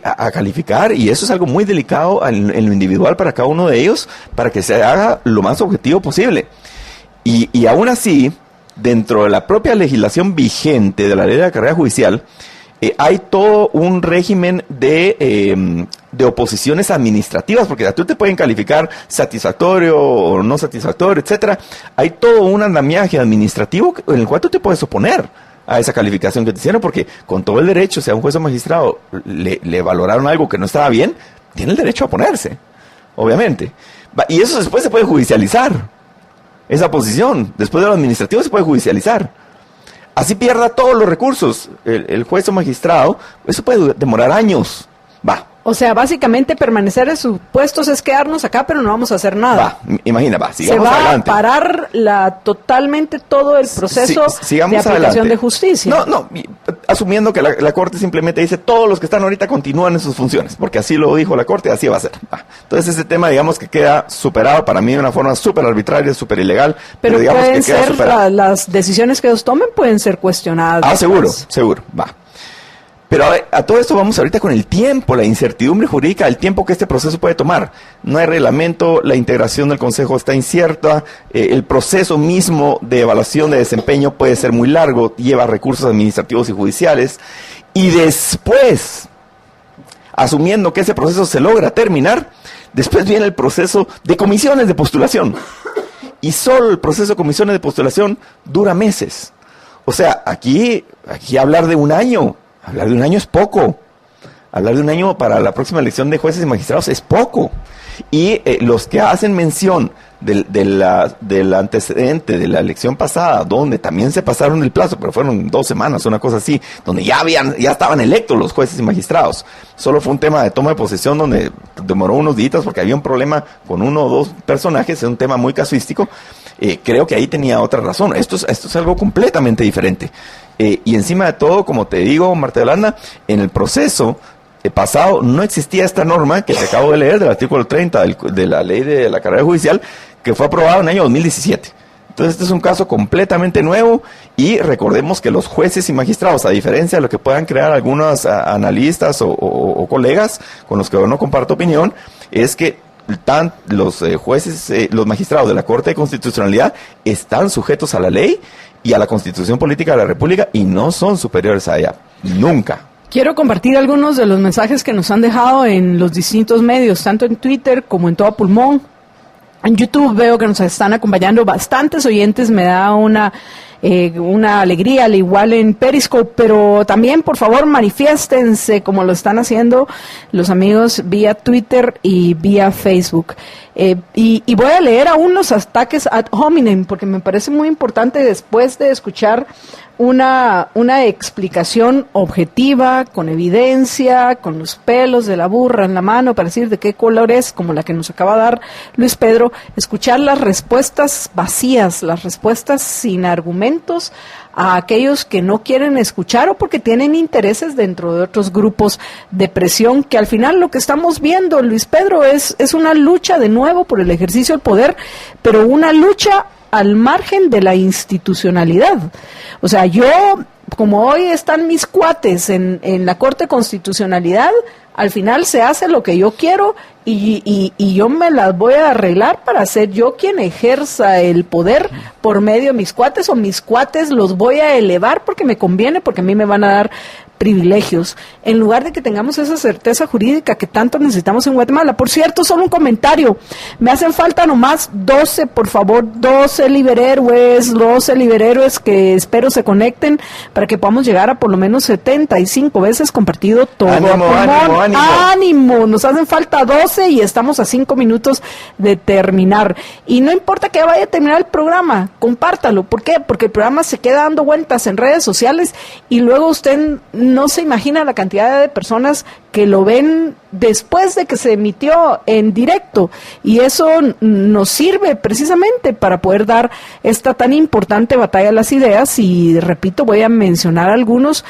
a calificar, y eso es algo muy delicado en lo individual para cada uno de ellos, para que se haga lo más objetivo posible. Y aún así, dentro de la propia legislación vigente de la ley de la carrera judicial, hay todo un régimen de oposiciones administrativas, porque tú te pueden calificar satisfactorio o no satisfactorio, etcétera. Hay todo un andamiaje administrativo en el cual tú te puedes oponer a esa calificación que te hicieron, porque con todo el derecho, si a un juez o magistrado le valoraron algo que no estaba bien, tiene el derecho a oponerse, obviamente. Y eso después se puede judicializar, esa posición, después de lo administrativo se puede judicializar. Así pierda todos los recursos el juez o magistrado, eso puede demorar años. O sea, básicamente permanecer en sus puestos es quedarnos acá, pero no vamos a hacer nada. Sigamos adelante. Se va a parar totalmente todo el proceso de aplicación de justicia. No, asumiendo que la Corte simplemente dice todos los que están ahorita continúan en sus funciones, porque así lo dijo la Corte, así va a ser. Entonces ese tema, digamos que queda superado para mí de una forma súper arbitraria, súper ilegal. Pero digamos pueden que queda ser, las decisiones que ellos tomen pueden ser cuestionadas. Seguro. Pero a todo esto vamos ahorita con el tiempo, la incertidumbre jurídica, el tiempo que este proceso puede tomar. No hay reglamento, la integración del Consejo está incierta, el proceso mismo de evaluación de desempeño puede ser muy largo, lleva recursos administrativos y judiciales. Y después, asumiendo que ese proceso se logra terminar, después viene el proceso de comisiones de postulación. Y solo el proceso de comisiones de postulación dura meses. O sea, aquí hablar de un año es poco. Hablar de un año para la próxima elección de jueces y magistrados es poco. Y los que hacen mención del antecedente de la elección pasada, donde también se pasaron del plazo, pero fueron 2 semanas, una cosa así, donde ya estaban electos los jueces y magistrados. Solo fue un tema de toma de posesión donde demoró unos días porque había un problema con 1 o 2 personajes, es un tema muy casuístico. Creo que ahí tenía otra razón. Esto es algo completamente diferente. Y encima de todo, como te digo, Marta Yolanda, en el proceso pasado no existía esta norma que te acabo de leer del artículo 30 de la ley de la carrera judicial, que fue aprobada en el año 2017. Entonces este es un caso completamente nuevo, y recordemos que los jueces y magistrados, a diferencia de lo que puedan crear algunos analistas o colegas con los que yo no comparto opinión, es que los jueces, los magistrados de la Corte de Constitucionalidad están sujetos a la ley y a la Constitución Política de la República y no son superiores a ella, nunca. Quiero compartir algunos de los mensajes que nos han dejado en los distintos medios, tanto en Twitter como en Todo Pulmón. En YouTube veo que nos están acompañando bastantes oyentes, me da una una alegría, al igual en Periscope, pero también, por favor, manifiéstense como lo están haciendo los amigos vía Twitter y vía Facebook. Y voy a leer aún los ataques ad hominem, porque me parece muy importante después de escuchar una explicación objetiva, con evidencia, con los pelos de la burra en la mano para decir de qué color es, como la que nos acaba de dar Luis Pedro, escuchar las respuestas vacías, las respuestas sin argumentos a aquellos que no quieren escuchar o porque tienen intereses dentro de otros grupos de presión, que al final lo que estamos viendo, Luis Pedro, es una lucha de nuevo por el ejercicio del poder, pero una lucha al margen de la institucionalidad. O sea, yo, como hoy están mis cuates en la Corte de Constitucionalidad, al final se hace lo que yo quiero y yo me las voy a arreglar para ser yo quien ejerza el poder por medio de mis cuates, o mis cuates los voy a elevar porque me conviene, porque a mí me van a dar privilegios, en lugar de que tengamos esa certeza jurídica que tanto necesitamos en Guatemala. Por cierto, solo un comentario, me hacen falta nomás 12, por favor, 12 liberhéroes que espero se conecten para que podamos llegar a por lo menos 75 veces compartido todo. ¡Ánimo! Nos hacen falta 12 y estamos a 5 minutos de terminar. Y no importa que vaya a terminar el programa, compártalo. ¿Por qué? Porque el programa se queda dando vueltas en redes sociales y luego usted no se imagina la cantidad de personas que lo ven después de que se emitió en directo, y eso nos sirve precisamente para poder dar esta tan importante batalla de las ideas. Y repito, voy a mencionar algunos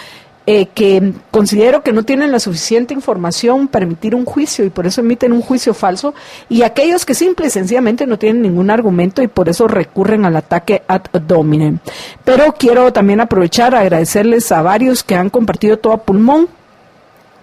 que considero que no tienen la suficiente información para emitir un juicio y por eso emiten un juicio falso, y aquellos que simple y sencillamente no tienen ningún argumento y por eso recurren al ataque ad hominem. Pero quiero también aprovechar a agradecerles a varios que han compartido todo a pulmón.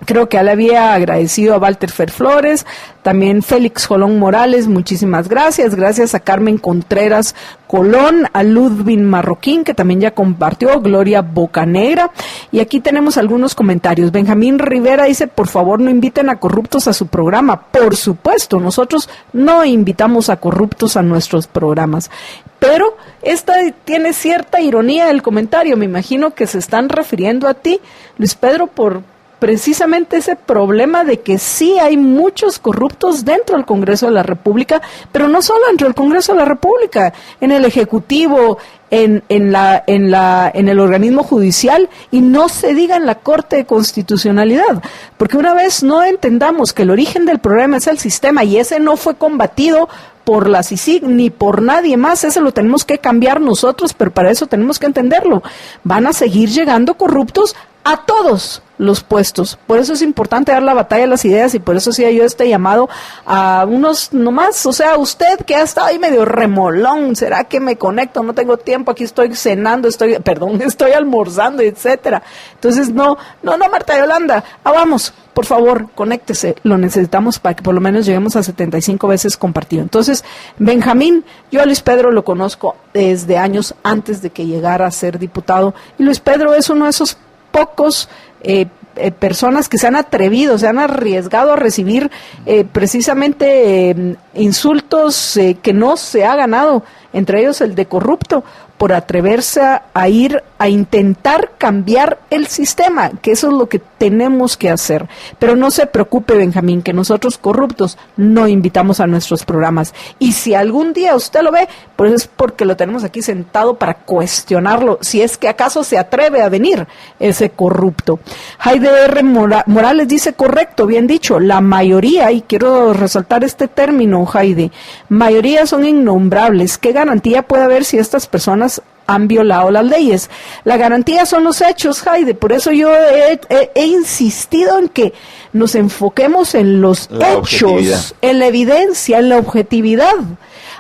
Creo que ya le había agradecido a Walter Fer Flores, también Félix Jolón Morales, muchísimas gracias. Gracias a Carmen Contreras Colón, a Ludwin Marroquín, que también ya compartió, Gloria Bocanegra. Y aquí tenemos algunos comentarios. Benjamín Rivera dice, por favor no inviten a corruptos a su programa. Por supuesto, nosotros no invitamos a corruptos a nuestros programas. Pero esta tiene cierta ironía el comentario. Me imagino que se están refiriendo a ti, Luis Pedro, por precisamente ese problema de que sí hay muchos corruptos dentro del Congreso de la República, pero no solo dentro del Congreso de la República, en el Ejecutivo, en el organismo judicial, y no se diga en la Corte de Constitucionalidad, porque una vez no entendamos que el origen del problema es el sistema, y ese no fue combatido por la CICIG ni por nadie más, ese lo tenemos que cambiar nosotros, pero para eso tenemos que entenderlo. Van a seguir llegando corruptos a todos los puestos. Por eso es importante dar la batalla de las ideas, y por eso hacía yo este llamado a unos nomás, o sea, usted que ha estado ahí medio remolón, ¿será que me conecto? No tengo tiempo, aquí estoy cenando, estoy almorzando, etcétera. Entonces, no, Marta Yolanda, vamos, por favor, conéctese, lo necesitamos para que por lo menos lleguemos a 75 veces compartido. Entonces, Benjamín, yo a Luis Pedro lo conozco desde años antes de que llegara a ser diputado, y Luis Pedro es uno de esos pocos personas que se han atrevido, se han arriesgado a recibir precisamente insultos que no se ha ganado, entre ellos el de corrupto, por atreverse a ir a intentar cambiar el sistema, que eso es lo que tenemos que hacer. Pero no se preocupe, Benjamín, que nosotros corruptos no invitamos a nuestros programas. Y si algún día usted lo ve, pues es porque lo tenemos aquí sentado para cuestionarlo, si es que acaso se atreve a venir ese corrupto. Jaide R. Morales dice, correcto, bien dicho, la mayoría, y quiero resaltar este término, Jaide, mayoría son innombrables. ¿Qué garantía puede haber si estas personas han violado las leyes? La garantía son los hechos, Jaide. Por eso yo he insistido en que nos enfoquemos en los hechos, en la evidencia, en la objetividad,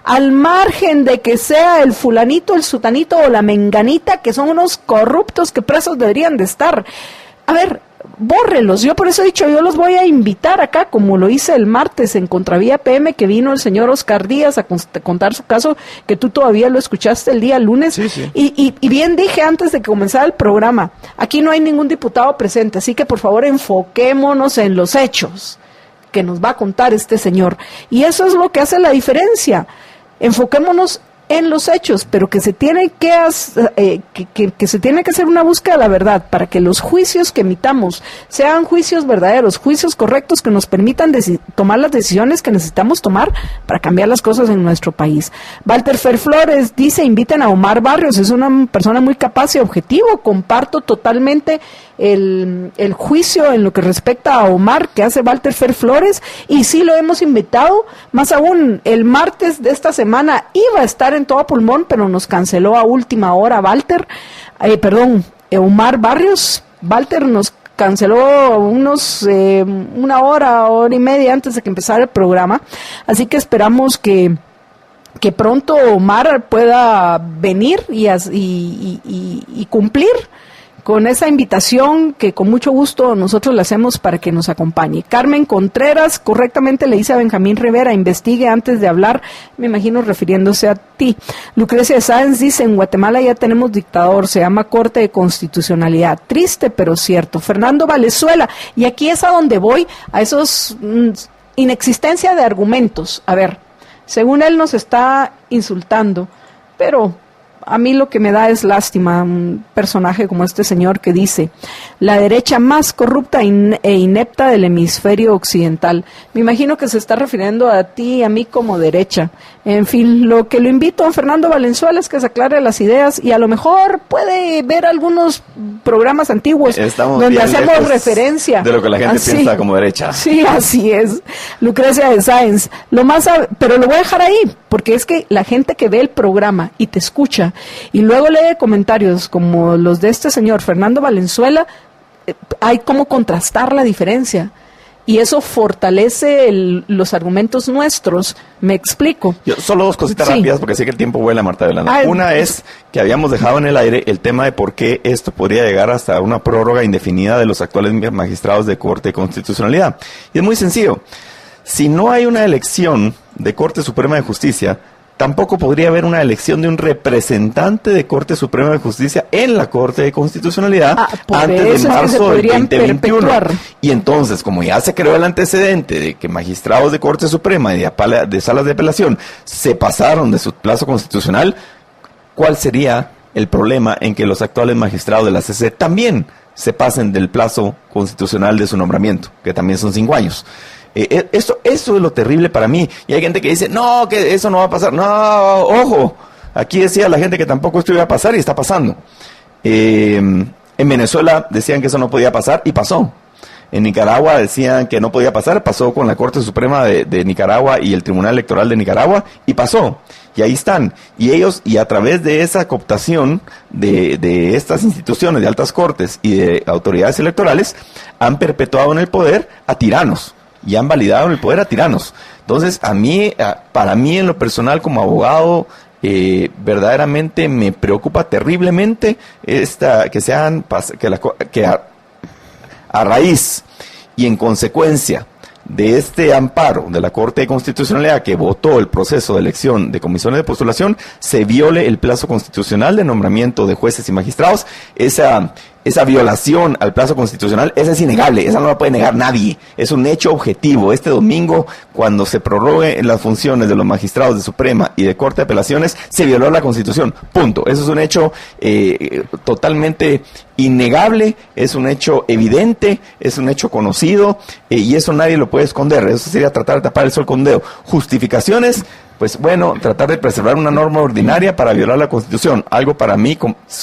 al margen de que sea el fulanito, el sutanito o la menganita, que son unos corruptos que presos deberían de estar. A ver, bórrelos. Yo por eso he dicho, yo los voy a invitar acá, como lo hice el martes en Contravía PM, que vino el señor Oscar Díaz a contar su caso, que tú todavía lo escuchaste el día lunes. Sí. Y bien dije antes de que comenzara el programa, aquí no hay ningún diputado presente, así que por favor enfoquémonos en los hechos que nos va a contar este señor. Y eso es lo que hace la diferencia. Enfoquémonos en los hechos, pero que se tiene que se tiene que hacer una búsqueda de la verdad para que los juicios que emitamos sean juicios verdaderos, juicios correctos que nos permitan tomar las decisiones que necesitamos tomar para cambiar las cosas en nuestro país. Walter Fer Flores dice, inviten a Omar Barrios, es una persona muy capaz y objetivo. Comparto totalmente el juicio en lo que respecta a Omar que hace Walter Fer Flores, y sí lo hemos invitado, más aún el martes de esta semana iba a estar en todo pulmón, pero nos canceló a última hora Omar Barrios. Walter nos canceló una hora y media antes de que empezara el programa, así que esperamos que pronto Omar pueda venir y cumplir con esa invitación que con mucho gusto nosotros le hacemos para que nos acompañe. Carmen Contreras correctamente le dice a Benjamín Rivera, investigue antes de hablar, me imagino refiriéndose a ti. Lucrecia Sáenz dice, en Guatemala ya tenemos dictador, se llama Corte de Constitucionalidad. Triste, pero cierto. Fernando Valenzuela, y aquí es a donde voy, a esos inexistencia de argumentos. A ver, según él nos está insultando, pero a mí lo que me da es lástima un personaje como este señor que dice, la derecha más corrupta e inepta del hemisferio occidental. Me imagino que se está refiriendo a ti y a mí como derecha. En fin, lo que lo invito a Fernando Valenzuela es que se aclare las ideas y a lo mejor puede ver algunos programas antiguos donde hacemos referencia de lo que la gente piensa como derecha. Sí, así es. Lucrecia de Sáenz, pero lo voy a dejar ahí, porque es que la gente que ve el programa y te escucha y luego lee comentarios como los de este señor Fernando Valenzuela, hay como contrastar la diferencia. Y eso fortalece los argumentos nuestros. ¿Me explico? Solo dos cositas rápidas, porque sé que el tiempo vuela, Marta Yolanda. Una es que habíamos dejado en el aire el tema de por qué esto podría llegar hasta una prórroga indefinida de los actuales magistrados de Corte de Constitucionalidad. Y es muy sencillo. Si no hay una elección de Corte Suprema de Justicia, tampoco podría haber una elección de un representante de Corte Suprema de Justicia en la Corte de Constitucionalidad antes de marzo del 2021. Y entonces, como ya se creó el antecedente de que magistrados de Corte Suprema y de salas de apelación se pasaron de su plazo constitucional, ¿cuál sería el problema en que los actuales magistrados de la CC también se pasen del plazo constitucional de su nombramiento, que también son 5 años? Eso es lo terrible para mí. Y hay gente que dice, no, que eso no va a pasar. No, ojo, aquí decía la gente que tampoco esto iba a pasar y está pasando. En Venezuela decían que eso no podía pasar y pasó. En Nicaragua decían que no podía pasar, pasó con la Corte Suprema de Nicaragua y el Tribunal Electoral de Nicaragua y pasó. Y ahí están. Y ellos, y a través de esa cooptación de estas instituciones de altas cortes y de autoridades electorales, han perpetuado en el poder a tiranos. Y han validado en el poder a tiranos. Entonces, para mí en lo personal como abogado, verdaderamente me preocupa terriblemente que a raíz y en consecuencia de este amparo de la Corte de Constitucionalidad que votó el proceso de elección de comisiones de postulación, se viole el plazo constitucional de nombramiento de jueces y magistrados. Esa violación al plazo constitucional, esa es innegable, esa no la puede negar nadie, es un hecho objetivo. Este domingo, cuando se prorroguen las funciones de los magistrados de Suprema y de Corte de Apelaciones, se violó la Constitución, punto. Eso es un hecho totalmente innegable, es un hecho evidente, es un hecho conocido, y eso nadie lo puede esconder. Eso sería tratar de tapar el sol con un dedo. Justificaciones, pues bueno, tratar de preservar una norma ordinaria para violar la Constitución, algo para mí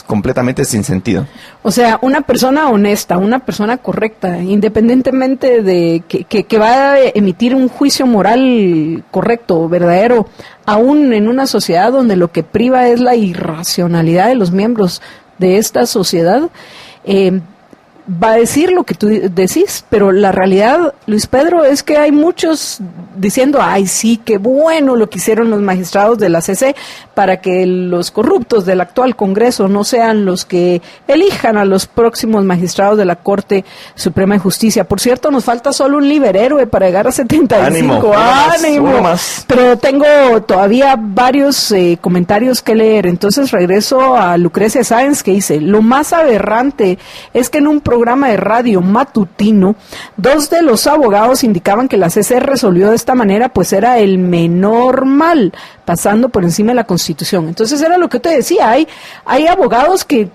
completamente sin sentido. O sea, una persona honesta, una persona correcta, independientemente de que va a emitir un juicio moral correcto, verdadero, aún en una sociedad donde lo que priva es la irracionalidad de los miembros de esta sociedad, va a decir lo que tú decís, pero la realidad, Luis Pedro, es que hay muchos diciendo, ay sí, qué bueno lo que hicieron los magistrados de la CC para que los corruptos del actual Congreso no sean los que elijan a los próximos magistrados de la Corte Suprema de Justicia. Por cierto, nos falta solo un liberhéroe para llegar a 75. ¡Ánimo! Pero tengo todavía varios comentarios que leer, entonces regreso a Lucrecia Sáenz, que dice, lo más aberrante es que en un programa programa de radio matutino, 2 de los abogados indicaban que la CC resolvió de esta manera, pues era el menor mal, pasando por encima de la Constitución. Entonces era lo que te decía, hay abogados que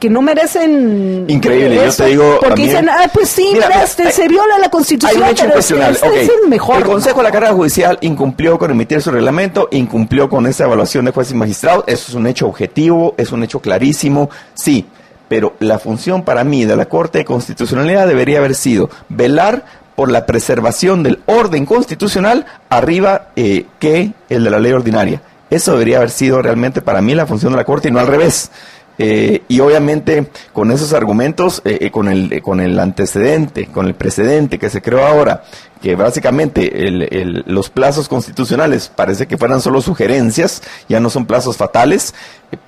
no merecen increíble, eso, yo te digo porque dicen, pues sí, mira, se viola la Constitución, hay un hecho pero incuestionable. es el mejor. El Consejo de la Carrera Judicial incumplió con emitir su reglamento, incumplió con esa evaluación de jueces y magistrados, eso es un hecho objetivo, es un hecho clarísimo, sí, pero la función para mí de la Corte de Constitucionalidad debería haber sido velar por la preservación del orden constitucional arriba que el de la ley ordinaria. Eso debería haber sido realmente para mí la función de la Corte y no al revés. Y obviamente con esos argumentos, con el antecedente, con el precedente que se creó ahora, que básicamente los plazos constitucionales parece que fueran solo sugerencias, ya no son plazos fatales,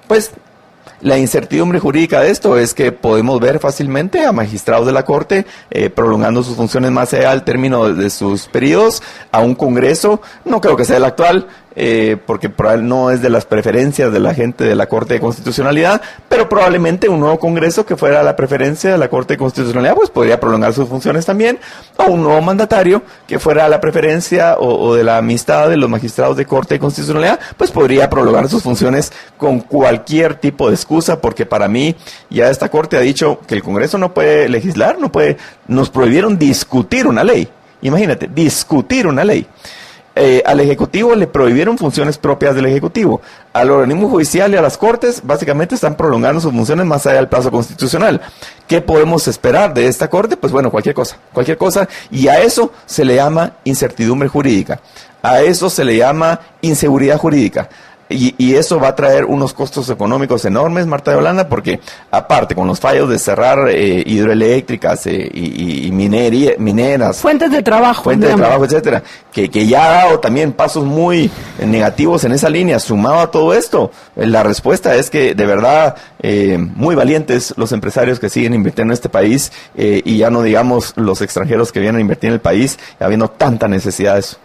pues la incertidumbre jurídica de esto es que podemos ver fácilmente a magistrados de la Corte prolongando sus funciones más allá al término de sus periodos, a un Congreso, no creo que sea el actual, porque no es de las preferencias de la gente de la Corte de Constitucionalidad, pero probablemente un nuevo Congreso que fuera la preferencia de la Corte de Constitucionalidad, pues podría prolongar sus funciones también, o un nuevo mandatario que fuera la preferencia o de la amistad de los magistrados de Corte de Constitucionalidad, pues podría prolongar sus funciones con cualquier tipo de excusa, porque para mí ya esta Corte ha dicho que el Congreso no puede legislar, nos prohibieron discutir una ley, imagínate, discutir una ley. Al Ejecutivo le prohibieron funciones propias del Ejecutivo. Al organismo judicial y a las Cortes básicamente están prolongando sus funciones más allá del plazo constitucional. ¿Qué podemos esperar de esta Corte? Pues bueno, cualquier cosa, y a eso se le llama incertidumbre jurídica, a eso se le llama inseguridad jurídica. Y eso va a traer unos costos económicos enormes, Marta de Holanda, porque aparte con los fallos de cerrar hidroeléctricas y mineras, fuentes de trabajo, etcétera, que ya ha dado también pasos muy negativos en esa línea, sumado a todo esto, la respuesta es que de verdad muy valientes los empresarios que siguen invirtiendo en este país, y ya no digamos los extranjeros que vienen a invertir en el país, habiendo tanta necesidad de eso.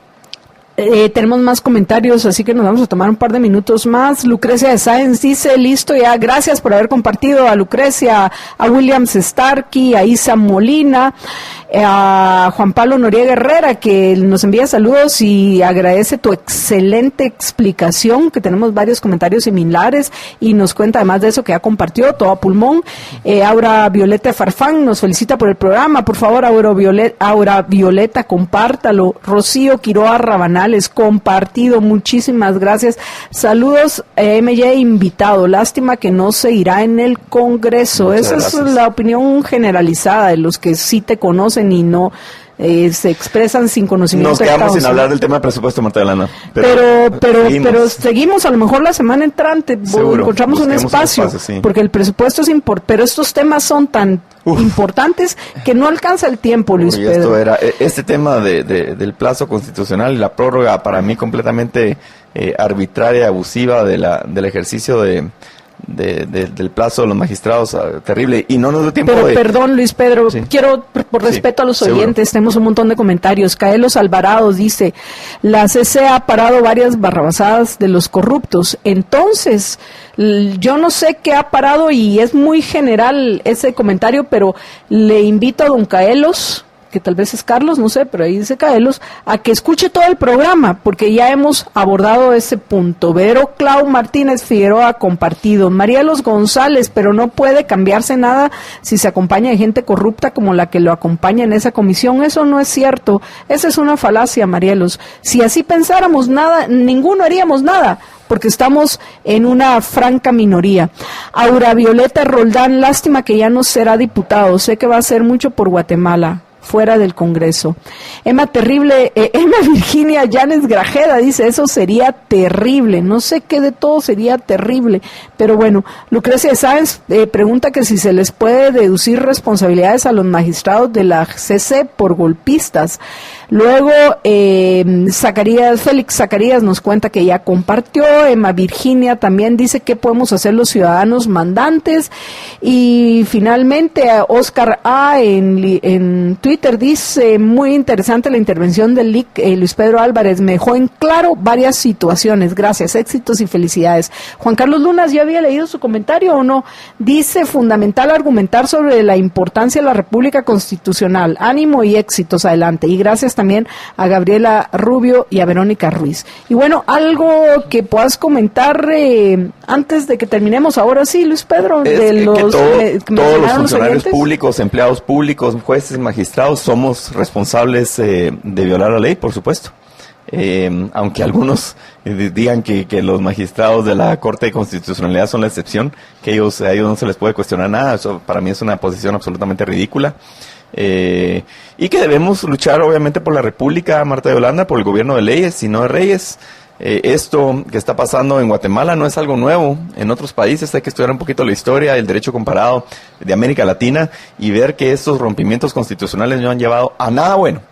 Tenemos más comentarios, así que nos vamos a tomar un par de minutos más. Lucrecia de Sáenz dice, listo ya, gracias por haber compartido. A Lucrecia, a Williams Starkey, a Isa Molina, a Juan Pablo Noriega Herrera, que nos envía saludos y agradece tu excelente explicación, que tenemos varios comentarios similares y nos cuenta además de eso que ya compartió todo a pulmón. Aura Violeta Farfán nos felicita por el programa, por favor Aura Violeta, compártalo. Rocío Quiroa Rabanal, compartido, muchísimas gracias. Saludos, MJ invitado, lástima que no se irá en el Congreso. Esa es la opinión generalizada de los que sí te conocen y no se expresan sin conocimiento. Nos quedamos sin hablar del tema de presupuesto, Marta de Holanda. Pero seguimos, a lo mejor la semana entrante encontramos un espacio, sí. Porque el presupuesto es importante, pero estos temas son tan importantes que no alcanza el tiempo, Luis Pedro. Este tema del plazo constitucional y la prórroga, para mí completamente arbitraria, abusiva del ejercicio del plazo de los magistrados, terrible, y no nos da tiempo Perdón, Luis Pedro, sí. Quiero, por respeto a los oyentes, tenemos un montón de comentarios. Caelos Alvarado dice, la CC ha parado varias barrabasadas de los corruptos, entonces yo no sé qué ha parado y es muy general ese comentario, pero le invito a don Caelos, que tal vez es Carlos, no sé, pero ahí dice Caelos, a que escuche todo el programa, porque ya hemos abordado ese punto. Vero Clau Martínez Figueroa compartido. Marielos González, pero no puede cambiarse nada si se acompaña de gente corrupta como la que lo acompaña en esa comisión. Eso no es cierto. Esa es una falacia, Marielos. Si así pensáramos nada, ninguno haríamos nada, porque estamos en una franca minoría. Aura Violeta Roldán, lástima que ya no será diputado. Sé que va a hacer mucho por Guatemala, fuera del Congreso. Emma Virginia Llanes Grajeda dice, eso sería terrible, no sé qué de todo sería terrible, pero bueno. Lucrecia Sáenz pregunta que si se les puede deducir responsabilidades a los magistrados de la CC por golpistas. Luego Félix Zacarías nos cuenta que ya compartió. Emma Virginia también dice qué podemos hacer los ciudadanos mandantes, y finalmente Oscar A en Twitter Twitter, dice, muy interesante la intervención del LIC, Luis Pedro Álvarez, me dejó en claro varias situaciones, gracias, éxitos y felicidades. Juan Carlos Lunas, ¿ya había leído su comentario o no? Dice, fundamental argumentar sobre la importancia de la República Constitucional, ánimo y éxitos, adelante. Y gracias también a Gabriela Rubio y a Verónica Ruiz. Y bueno, algo que puedas comentar antes de que terminemos, ahora sí, Luis Pedro, es de los que todos los funcionarios oyentes públicos, empleados públicos, jueces, magistrados, somos responsables de violar la ley, por supuesto. Aunque algunos digan que los magistrados de la Corte de Constitucionalidad son la excepción, que a ellos no se les puede cuestionar nada, eso para mí es una posición absolutamente ridícula. Y que debemos luchar obviamente por la República, Marta de Holanda, por el gobierno de leyes y no de reyes. Esto que está pasando en Guatemala no es algo nuevo. En otros países hay que estudiar un poquito la historia, el derecho comparado de América Latina y ver que estos rompimientos constitucionales no han llevado a nada bueno,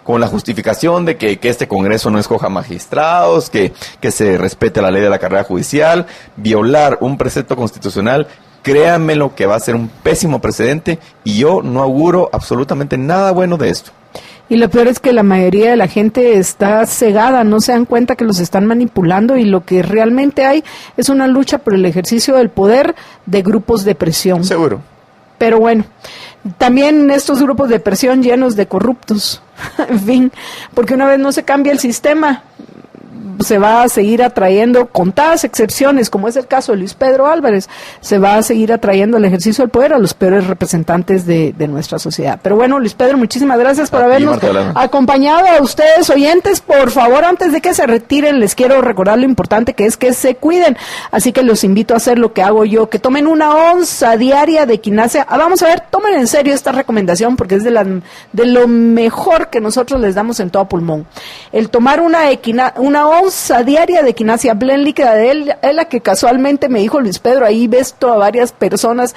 con la justificación de que este Congreso no escoja magistrados, que se respete la ley de la carrera judicial. Violar un precepto constitucional, créanme lo que va a ser un pésimo precedente y yo no auguro absolutamente nada bueno de esto. Y lo peor es que la mayoría de la gente está cegada, no se dan cuenta que los están manipulando y lo que realmente hay es una lucha por el ejercicio del poder de grupos de presión. Seguro. Pero bueno, también estos grupos de presión llenos de corruptos, en fin, porque una vez no se cambia el sistema, se va a seguir atrayendo, contadas excepciones, como es el caso de Luis Pedro Álvarez, se va a seguir atrayendo el ejercicio del poder a los peores representantes de nuestra sociedad. Pero bueno, Luis Pedro, muchísimas gracias por habernos acompañado. A ustedes, oyentes, por favor, antes de que se retiren, les quiero recordar lo importante que es que se cuiden. Así que los invito a hacer lo que hago yo, que tomen 1 onza diaria de equinacia. Vamos a ver, tomen en serio esta recomendación porque es de lo mejor que nosotros les damos en todo pulmón. El tomar una onza diaria de equinacia blend líquida de ELA, que casualmente me dijo Luis Pedro, ahí ves a varias personas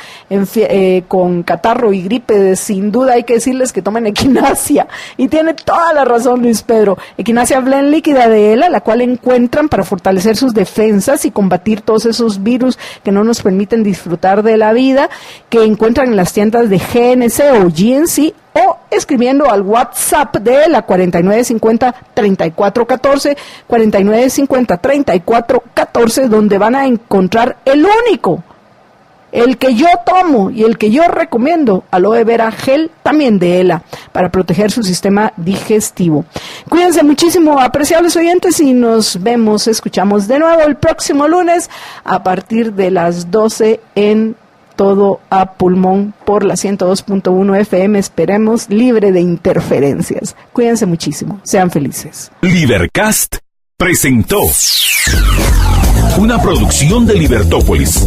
con catarro y gripe, sin duda hay que decirles que tomen equinacia, y tiene toda la razón Luis Pedro. Equinacia blend líquida de ELA, la cual encuentran para fortalecer sus defensas y combatir todos esos virus que no nos permiten disfrutar de la vida, que encuentran en las tiendas de GNC o GNC, o escribiendo al WhatsApp de la 4950-3414, 4950-3414, donde van a encontrar el único, el que yo tomo y el que yo recomiendo, aloe vera gel, también de ELA, para proteger su sistema digestivo. Cuídense muchísimo, apreciables oyentes, y nos escuchamos de nuevo el próximo lunes a partir de las 12 en Todo a Pulmón por la 102.1 FM, esperemos libre de interferencias. Cuídense muchísimo, sean felices. Libercast presentó una producción de Libertópolis.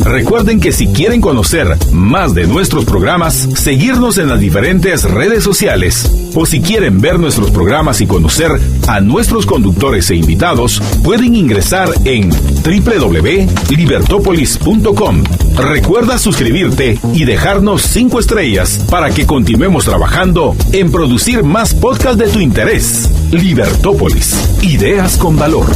Recuerden que si quieren conocer más de nuestros programas, seguirnos en las diferentes redes sociales, o si quieren ver nuestros programas y conocer a nuestros conductores e invitados, pueden ingresar en www.libertopolis.com. Recuerda suscribirte y dejarnos 5 estrellas para que continuemos trabajando en producir más podcasts de tu interés. Libertópolis, ideas con valor.